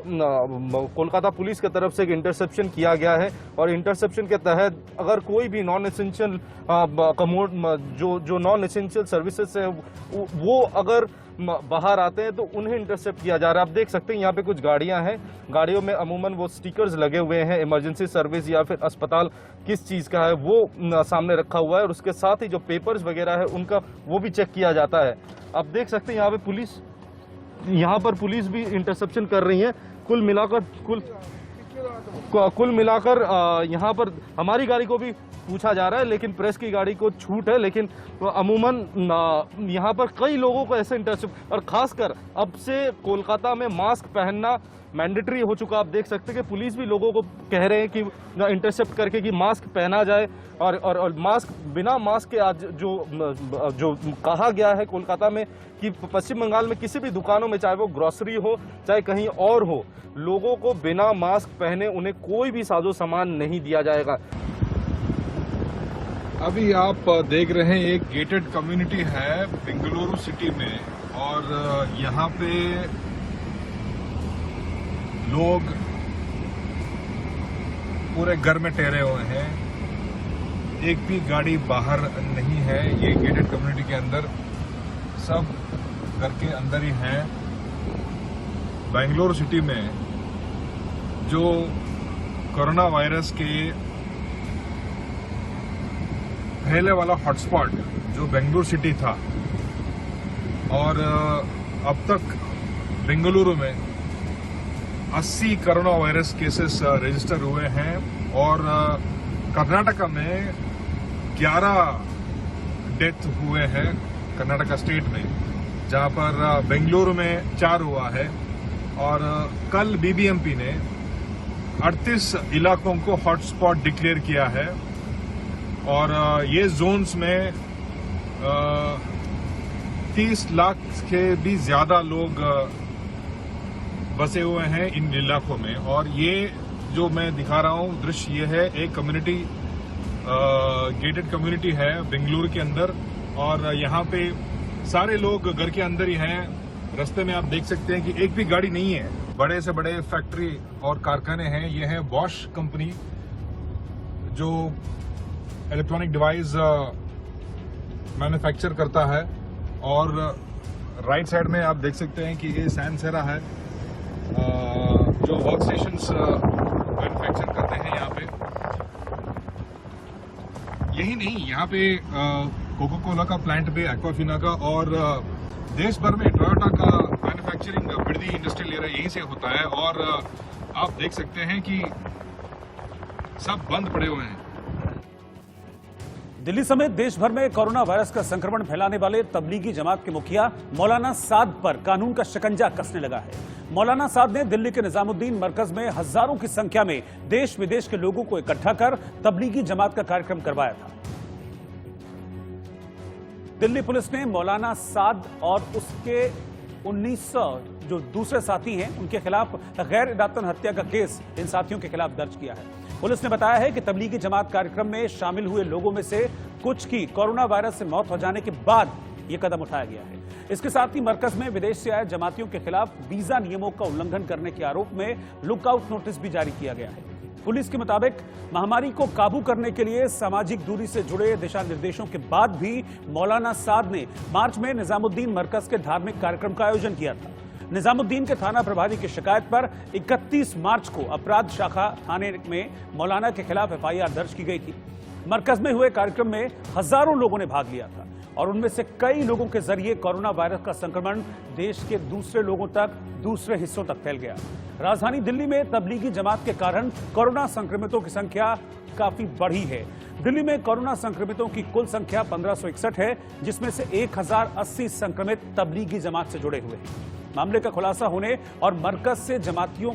कोलकाता पुलिस की तरफ से एक इंटरसेप्शन किया गया है, और इंटरसेप्शन के तहत अगर कोई भी नॉन एसेंशियल जो नॉन एसेंशियल सर्विसेज है वो अगर बाहर आते हैं तो उन्हें इंटरसेप्ट किया जा रहा है। आप देख सकते हैं यहाँ पे कुछ गाड़ियां हैं, गाड़ियों में अमूमन वो स्टिकर्स लगे हुए हैं, इमरजेंसी सर्विस या फिर अस्पताल किस चीज़ का है वो सामने रखा हुआ है, और उसके साथ ही जो पेपर्स वगैरह है उनका वो भी चेक किया जाता है। आप देख सकते हैं यहाँ पर पुलिस भी इंटरसेप्शन कर रही है। कुल मिलाकर यहाँ पर हमारी गाड़ी को भी पूछा जा रहा है, लेकिन प्रेस की गाड़ी को छूट है। लेकिन अमूमन यहाँ पर कई लोगों को ऐसे इंटरसेप्ट, और खासकर अब से कोलकाता में मास्क पहनना मैंडेटरी हो चुका। आप देख सकते हैं कि पुलिस भी लोगों को कह रहे हैं कि इंटरसेप्ट करके कि मास्क पहना जाए, और मास्क बिना मास्क के आज जो कहा गया है कोलकाता में कि पश्चिम बंगाल में किसी भी दुकानों में, चाहे वो ग्रोसरी हो चाहे कहीं और हो, लोगों को बिना मास्क पहने उन्हें कोई भी साजो सामान नहीं दिया जाएगा। अभी आप देख रहे हैं एक गेटेड कम्युनिटी है बेंगलुरु सिटी में, और यहाँ पे लोग पूरे घर में ठहरे हुए हैं, एक भी गाड़ी बाहर नहीं है। ये गेटेड कम्युनिटी के अंदर सब घर के अंदर ही हैं। बेंगलुरु सिटी में जो कोरोना वायरस के पहले वाला हॉटस्पॉट जो बेंगलुरु सिटी था, और अब तक बेंगलुरु में 80 कोरोना वायरस केसेस रजिस्टर हुए हैं, और कर्नाटका में 11 डेथ हुए हैं कर्नाटका स्टेट में, जहां पर बेंगलुरु में 4 हुआ है। और कल बीबीएमपी ने 38 इलाकों को हॉटस्पॉट डिक्लेयर किया है, और ये जोन्स में 30 लाख के भी ज्यादा लोग बसे हुए हैं इन इलाकों में। और ये जो मैं दिखा रहा हूँ दृश्य, ये है एक कम्युनिटी, गेटेड कम्युनिटी है बेंगलुरु के अंदर, और यहाँ पे सारे लोग घर के अंदर ही हैं। रास्ते में आप देख सकते हैं कि एक भी गाड़ी नहीं है। बड़े से बड़े फैक्ट्री और कारखाने हैं। ये है बॉश कंपनी जो इलेक्ट्रॉनिक डिवाइस मैन्युफैक्चर करता है, और राइट साइड में आप देख सकते हैं कि ये सैनसेरा है जो वर्क स्टेशंस मैन्युफैक्चर करते हैं यहाँ पे। यही नहीं, यहाँ पे कोका कोला का प्लांट पे, एक्वाफिना का, और देश भर में टोयोटा का मैन्युफैक्चरिंग बिरदी इंडस्ट्रियल एरिया यहीं से होता है। और आप देख सकते हैं कि सब बंद पड़े हुए हैं। दिल्ली समेत देश भर में कोरोना वायरस का संक्रमण फैलाने वाले तबलीगी जमात के मुखिया मौलाना साद पर कानून का शिकंजा कसने लगा है। मौलाना साद ने दिल्ली के निजामुद्दीन मरकज में हजारों की संख्या में देश विदेश के लोगों को इकट्ठा कर तबलीगी जमात का कार्यक्रम करवाया था। दिल्ली पुलिस ने मौलाना साद और उसके 1900 जो दूसरे साथी हैं उनके खिलाफ गैर इरादतन हत्या का केस इन साथियों के खिलाफ दर्ज किया है। पुलिस ने बताया है कि तबलीगी जमात कार्यक्रम में शामिल हुए लोगों में से कुछ की कोरोना वायरस से मौत हो जाने के बाद यह कदम उठाया गया है। इसके साथ ही मरकज में विदेश से आए जमातियों के खिलाफ वीजा नियमों का उल्लंघन करने के आरोप में लुकआउट नोटिस भी जारी किया गया है। पुलिस के मुताबिक महामारी को काबू करने के लिए सामाजिक दूरी से जुड़े दिशा निर्देशों के बाद भी मौलाना साद ने मार्च में निजामुद्दीन मरकज के धार्मिक कार्यक्रम का आयोजन किया था। निजामुद्दीन के थाना प्रभारी की शिकायत पर 31 मार्च को अपराध शाखा थाने में मौलाना के खिलाफ FIR दर्ज की गई थी। मरकज में हुए कार्यक्रम में हजारों लोगों ने भाग लिया था और उनमें से कई लोगों के जरिए कोरोना वायरस का संक्रमण देश के दूसरे लोगों तक, दूसरे हिस्सों तक फैल गया। राजधानी दिल्ली में तबलीगी जमात के कारण कोरोना संक्रमितों की संख्या काफी बढ़ी है। दिल्ली में कोरोना संक्रमितों की कुल संख्या 1561 है, जिसमें से 1080 संक्रमित तबलीगी जमात से जुड़े हुए हैं। मामले का खुलासा होने और मरकज से जमातियों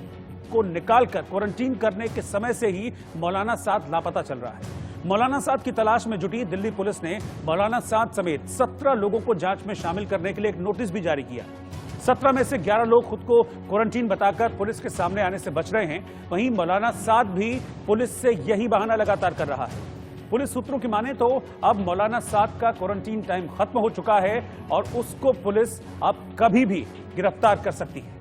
को निकालकर क्वारंटीन करने के समय से ही मौलाना साद लापता चल रहा है। मौलाना साद की तलाश में जुटी दिल्ली पुलिस ने मौलाना साद समेत 17 लोगों को जांच में शामिल करने के लिए एक नोटिस भी जारी किया। 17 में से 11 लोग खुद को क्वारंटीन बताकर पुलिस के सामने आने से बच रहे हैं। वहीं मौलाना साद भी पुलिस से यही बहाना लगातार कर रहा है। पुलिस सूत्रों की माने तो अब मौलाना साद का क्वारंटीन टाइम खत्म हो चुका है और उसको पुलिस अब कभी भी गिरफ्तार कर सकती है।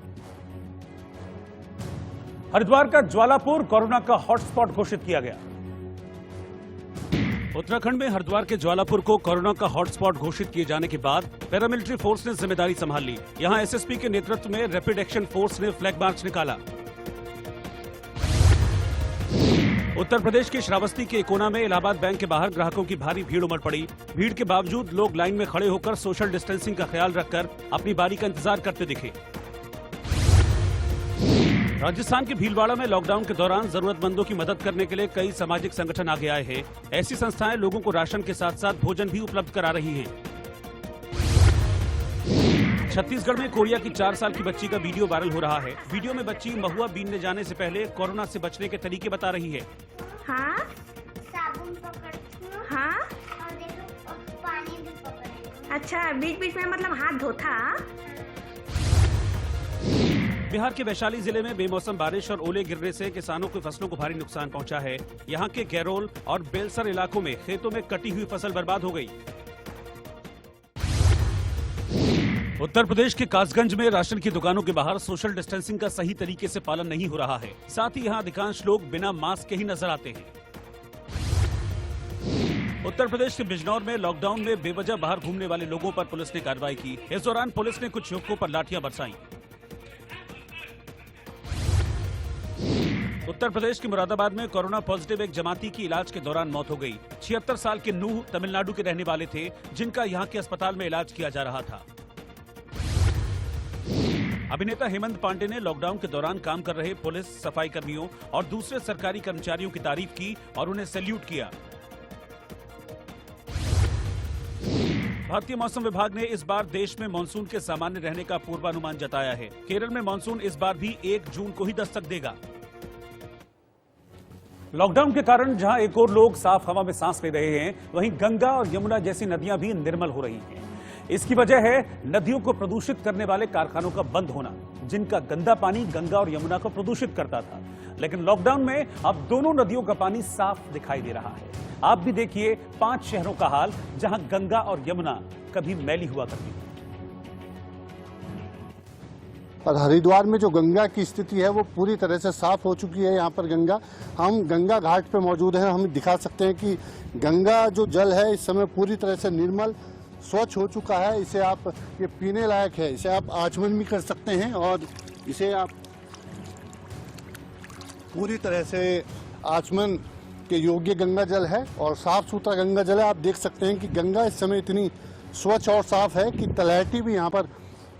हरिद्वार का ज्वालापुर कोरोना का हॉटस्पॉट घोषित किया गया। उत्तराखंड में हरिद्वार के ज्वालापुर को कोरोना का हॉटस्पॉट घोषित किए जाने के बाद पैरामिलिट्री फोर्स ने जिम्मेदारी संभाल ली। यहां SSP के नेतृत्व में रैपिड एक्शन फोर्स ने फ्लैग मार्च निकाला। उत्तर प्रदेश के श्रावस्ती के इकोना में इलाहाबाद बैंक के बाहर ग्राहकों की भारी भीड़ उमड़ पड़ी। भीड़ के बावजूद लोग लाइन में खड़े होकर सोशल डिस्टेंसिंग का ख्याल रखकर अपनी बारी का इंतजार करते दिखे। राजस्थान के भीलवाड़ा में लॉकडाउन के दौरान जरूरतमंदों की मदद करने के लिए कई सामाजिक संगठन आगे आए हैं। ऐसी संस्थाएं लोगों को राशन के साथ साथ भोजन भी उपलब्ध करा रही हैं। छत्तीसगढ़ में कोरिया की 4 साल की बच्ची का वीडियो वायरल हो रहा है। वीडियो में बच्ची महुआ बीनने जाने से पहले कोरोना से बचने के तरीके बता रही है। हाँ? साबुन पकड़ती हूँ। हाँ? और देखो पानी भी पकड़ती हूँ। अच्छा, बीच बीच में मतलब हाथ धोता। बिहार के वैशाली जिले में बेमौसम बारिश और ओले गिरने से किसानों की फसलों को भारी नुकसान पहुंचा है। यहां के गैरोल और बेलसर इलाकों में खेतों में कटी हुई फसल बर्बाद हो गई। उत्तर प्रदेश के कासगंज में राशन की दुकानों के बाहर सोशल डिस्टेंसिंग का सही तरीके से पालन नहीं हो रहा है। साथ ही यहां अधिकांश लोग बिना मास्क के ही नजर आते हैं। उत्तर प्रदेश के बिजनौर में लॉकडाउन में बेवजह बाहर घूमने वाले लोगों पर पुलिस ने कार्रवाई की। इस दौरान पुलिस ने कुछ युवकों पर लाठियां बरसाई। उत्तर प्रदेश के मुरादाबाद में कोरोना पॉजिटिव एक जमाती की इलाज के दौरान मौत हो गई। 76 साल के नूह तमिलनाडु के रहने वाले थे, जिनका यहां के अस्पताल में इलाज किया जा रहा था। अभिनेता हेमंत पांडे ने लॉकडाउन के दौरान काम कर रहे पुलिस, सफाई कर्मियों और दूसरे सरकारी कर्मचारियों की तारीफ की और उन्हें सैल्यूट किया। भारतीय मौसम विभाग ने इस बार देश में मानसून के सामान्य रहने का पूर्वानुमान जताया है। केरल में मानसून इस बार भी 1 जून को ही दस्तक देगा। लॉकडाउन के कारण जहां एक और लोग साफ हवा में सांस ले रहे हैं, वहीं गंगा और यमुना जैसी नदियां भी निर्मल हो रही हैं। इसकी वजह है नदियों को प्रदूषित करने वाले कारखानों का बंद होना, जिनका गंदा पानी गंगा और यमुना को प्रदूषित करता था। लेकिन लॉकडाउन में अब दोनों नदियों का पानी साफ दिखाई दे रहा है। आप भी देखिए 5 शहरों का हाल, जहां गंगा और यमुना कभी मैली हुआ करती थी। और हरिद्वार में जो गंगा की स्थिति है वो पूरी तरह से साफ हो चुकी है। यहाँ पर गंगा, हम गंगा घाट पे मौजूद हैं, हम दिखा सकते हैं कि गंगा जो जल है इस समय पूरी तरह से निर्मल स्वच्छ हो चुका है। इसे आप, ये पीने लायक है, इसे आप आचमन भी कर सकते हैं और इसे आप पूरी तरह से आचमन के योग्य गंगा जल है और साफ सुथरा गंगा जल है। आप देख सकते हैं कि गंगा इस समय इतनी स्वच्छ और साफ है कि तलहटी भी यहाँ पर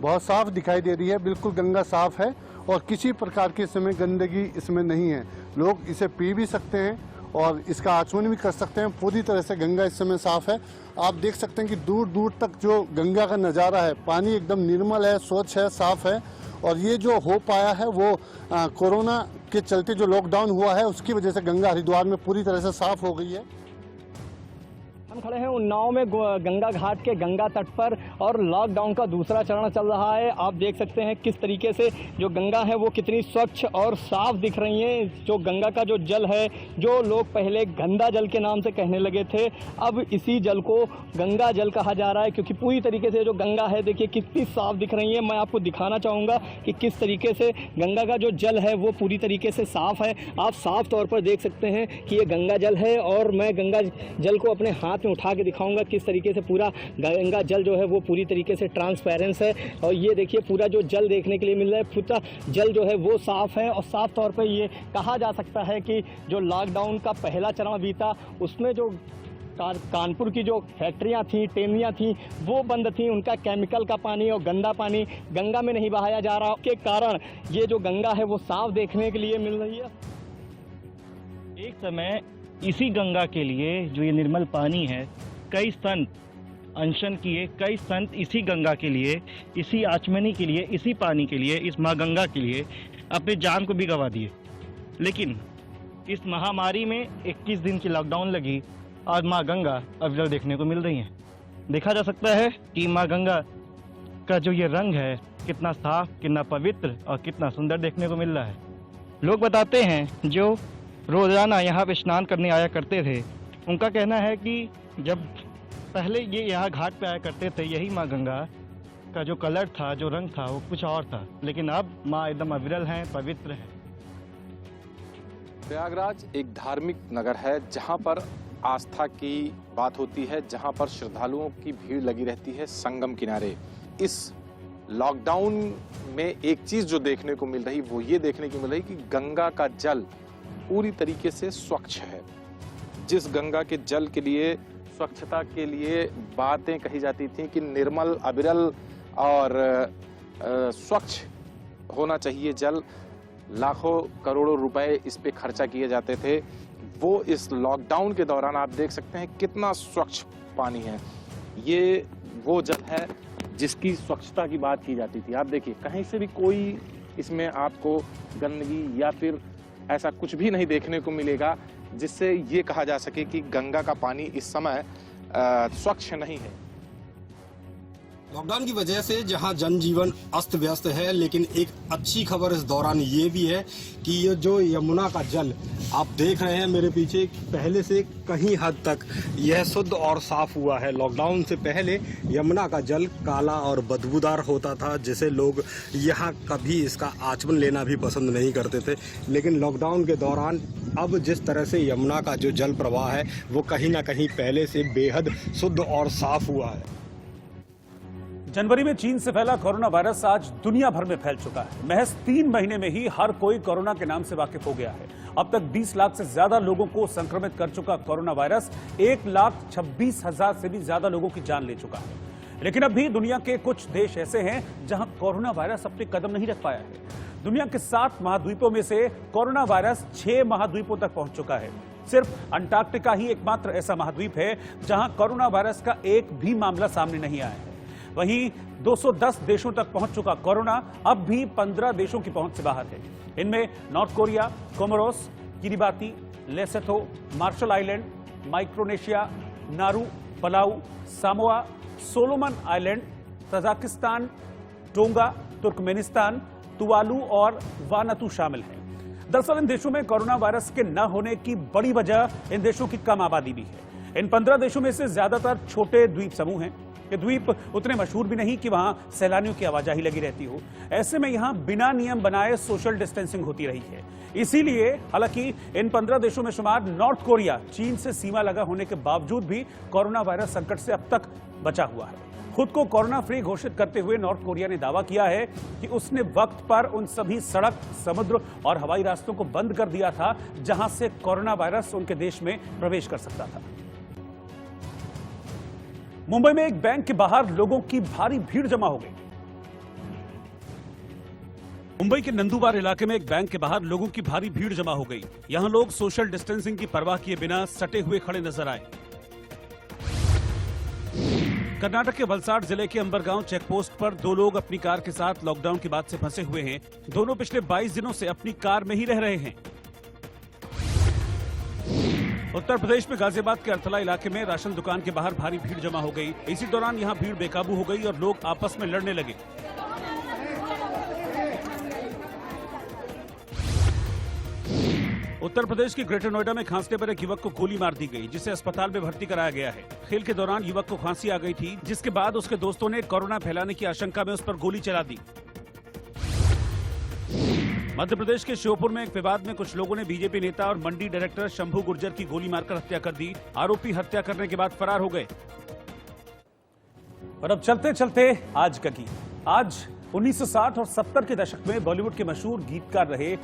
बहुत साफ दिखाई दे रही है। बिल्कुल गंगा साफ है और किसी प्रकार की इसमें गंदगी इसमें नहीं है। लोग इसे पी भी सकते हैं और इसका आचमन भी कर सकते हैं। पूरी तरह से गंगा इस समय साफ है। आप देख सकते हैं कि दूर दूर तक जो गंगा का नज़ारा है, पानी एकदम निर्मल है, स्वच्छ है, साफ है। और ये जो हो पाया है वो कोरोना के चलते जो लॉकडाउन हुआ है उसकी वजह से गंगा हरिद्वार में पूरी तरह से साफ हो गई है। हम खड़े हैं उन्नाव में गंगा घाट के गंगा तट पर और लॉकडाउन का दूसरा चरण चल रहा है। आप देख सकते हैं किस तरीके से जो गंगा है वो कितनी स्वच्छ और साफ दिख रही है। जो गंगा का जो जल है, जो लोग पहले गंदा जल के नाम से कहने लगे थे, अब इसी जल को गंगा जल कहा जा रहा है, क्योंकि पूरी तरीके से जो गंगा है देखिए कितनी साफ दिख रही है। मैं आपको दिखाना चाहूँगा कि किस तरीके से गंगा का जो जल है वो पूरी तरीके से साफ है। आप साफ तौर पर देख सकते हैं कि ये गंगा जल है और मैं गंगा जल को अपने हाथ में उठा के दिखाऊंगा किस तरीके से पूरा गंगा जल जो है वो पूरी तरीके से ट्रांसपेरेंस है। और ये देखिए पूरा जो जल देखने के लिए मिल रहा है, पूरा जल जो है वो साफ है। और साफ तौर पर ये कहा जा सकता है कि जो लॉकडाउन का पहला चरण बीता उसमें जो कानपुर की जो फैक्ट्रियां थी, टेनियां थी, वो बंद थी। उनका केमिकल का पानी और गंदा पानी गंगा में नहीं बहाया जा रहा, के कारण ये जो गंगा है वो साफ देखने के लिए मिल रही है। एक समय इसी गंगा के लिए जो ये निर्मल पानी है, कई संत अनशन किए, कई संत इसी गंगा के लिए, इसी आचमनी के लिए, इसी पानी के लिए, इस माँ गंगा के लिए अपने जान को भी गंवा दिए। लेकिन इस महामारी में 21 दिन की लॉकडाउन लगी, आज माँ गंगा अविरल देखने को मिल रही हैं। देखा जा सकता है कि माँ गंगा का जो ये रंग है कितना साफ, कितना पवित्र और कितना सुंदर देखने को मिल रहा है। लोग बताते हैं जो रोजाना यहाँ पे स्नान करने आया करते थे, उनका कहना है कि जब पहले ये यहाँ घाट पे आया करते थे, यही माँ गंगा का जो कलर था, जो रंग था वो कुछ और था, लेकिन अब माँ एकदम अविरल हैं, पवित्र हैं। प्रयागराज एक धार्मिक नगर है जहाँ पर आस्था की बात होती है, जहाँ पर श्रद्धालुओं की भीड़ लगी रहती है संगम किनारे। इस लॉकडाउन में एक चीज जो देखने को मिल रही वो ये देखने को मिल रही कि गंगा का जल पूरी तरीके से स्वच्छ है। जिस गंगा के जल के लिए, स्वच्छता के लिए बातें कही जाती थी कि निर्मल, अविरल और स्वच्छ होना चाहिए जल, लाखों करोड़ों रुपए इस पे खर्चा किए जाते थे, वो इस लॉकडाउन के दौरान आप देख सकते हैं कितना स्वच्छ पानी है। ये वो जल है जिसकी स्वच्छता की बात की जाती थी। आप देखिए कहीं से भी कोई इसमें आपको गंदगी या फिर ऐसा कुछ भी नहीं देखने को मिलेगा जिससे ये कहा जा सके कि गंगा का पानी इस समय स्वच्छ नहीं है। लॉकडाउन की वजह से जहां जनजीवन अस्त व्यस्त है, लेकिन एक अच्छी खबर इस दौरान ये भी है कि ये जो यमुना का जल आप देख रहे हैं मेरे पीछे, पहले से कहीं हद तक यह शुद्ध और साफ हुआ है। लॉकडाउन से पहले यमुना का जल काला और बदबूदार होता था, जिसे लोग यहाँ कभी इसका आचमन लेना भी पसंद नहीं करते थे। लेकिन लॉकडाउन के दौरान अब जिस तरह से यमुना का जो जल प्रवाह है वो कहीं ना कहीं पहले से बेहद शुद्ध और साफ हुआ है। जनवरी में चीन से फैला कोरोना वायरस आज दुनिया भर में फैल चुका है। महज 3 महीने में ही हर कोई कोरोना के नाम से वाकिफ हो गया है। अब तक 20 लाख से ज्यादा लोगों को संक्रमित कर चुका कोरोना वायरस 1,26,000 से भी ज्यादा लोगों की जान ले चुका है। लेकिन अब भी दुनिया के कुछ देश ऐसे हैं जहां कोरोना वायरस अपने कदम नहीं रख पाया है। दुनिया के 7 महाद्वीपों में से कोरोना वायरस 6 महाद्वीपों तक पहुंच चुका है। सिर्फ अंटार्कटिका ही एकमात्र ऐसा महाद्वीप है जहां कोरोना वायरस का एक भी मामला सामने नहीं आया है। वहीं 210 देशों तक पहुंच चुका कोरोना अब भी 15 देशों की पहुंच से बाहर है। इनमें North Korea, Comoros, Kiribati, Lesotho, Marshall Island, Micronesia, Nauru, Palau, Samoa, Solomon Island, Tajikistan, Tonga, Turkmenistan, Tuvalu और वानुतु शामिल हैं। दरअसल इन देशों में कोरोना वायरस के न होने की बड़ी वजह इन देशों की कम आबादी भी है। इन 15 देशों में से ज्यादातर छोटे द्वीप समूह हैं। ये द्वीप उतने मशहूर भी नहीं कि वहां सैलानियों की आवाजाही लगी रहती हो। ऐसे में यहां बिना नियम बनाए सोशल डिस्टेंसिंग होती रही है। इसीलिए हालांकि इन 15 देशों में शुमार नॉर्थ कोरिया चीन से सीमा लगा होने के बावजूद भी कोरोना वायरस संकट से अब तक बचा हुआ है। खुद को कोरोना फ्री घोषित करते हुए नॉर्थ कोरिया ने दावा किया है कि उसने वक्त पर उन सभी सड़क, समुद्र और हवाई रास्तों को बंद कर दिया था जहां से कोरोना वायरस उनके देश में प्रवेश कर सकता था। मुंबई में एक बैंक के बाहर लोगों की भारी भीड़ जमा हो गई। मुंबई के नंदुबार इलाके में एक बैंक के बाहर लोगों की भारी भीड़ जमा हो गई। यहां लोग सोशल डिस्टेंसिंग की परवाह किए बिना सटे हुए खड़े नजर आए। कर्नाटक के वलसाड जिले के अंबरगांव चेकपोस्ट पर 2 लोग अपनी कार के साथ लॉकडाउन की बात से फंसे हुए हैं। दोनों पिछले 22 दिनों से अपनी कार में ही रह रहे हैं। उत्तर प्रदेश में गाजियाबाद के अरथला इलाके में राशन दुकान के बाहर भारी भीड़ जमा हो गई। इसी दौरान यहां भीड़ बेकाबू हो गई और लोग आपस में लड़ने लगे। उत्तर प्रदेश के ग्रेटर नोएडा में खांसने पर एक युवक को गोली मार दी गई, जिसे अस्पताल में भर्ती कराया गया है। खेल के दौरान युवक को खांसी आ गई थी, जिसके बाद उसके दोस्तों ने कोरोना फैलाने की आशंका में उस पर गोली चला दी। मध्य प्रदेश के श्योपुर में एक विवाद में कुछ लोगों ने बीजेपी नेता और मंडी डायरेक्टर शंभू गुर्जर की गोली मारकर हत्या कर दी। आरोपी हत्या करने के बाद फरार हो गए। और अब चलते चलते आज का गीत। आज 1960 और 70 के दशक में बॉलीवुड के मशहूर गीतकार रहे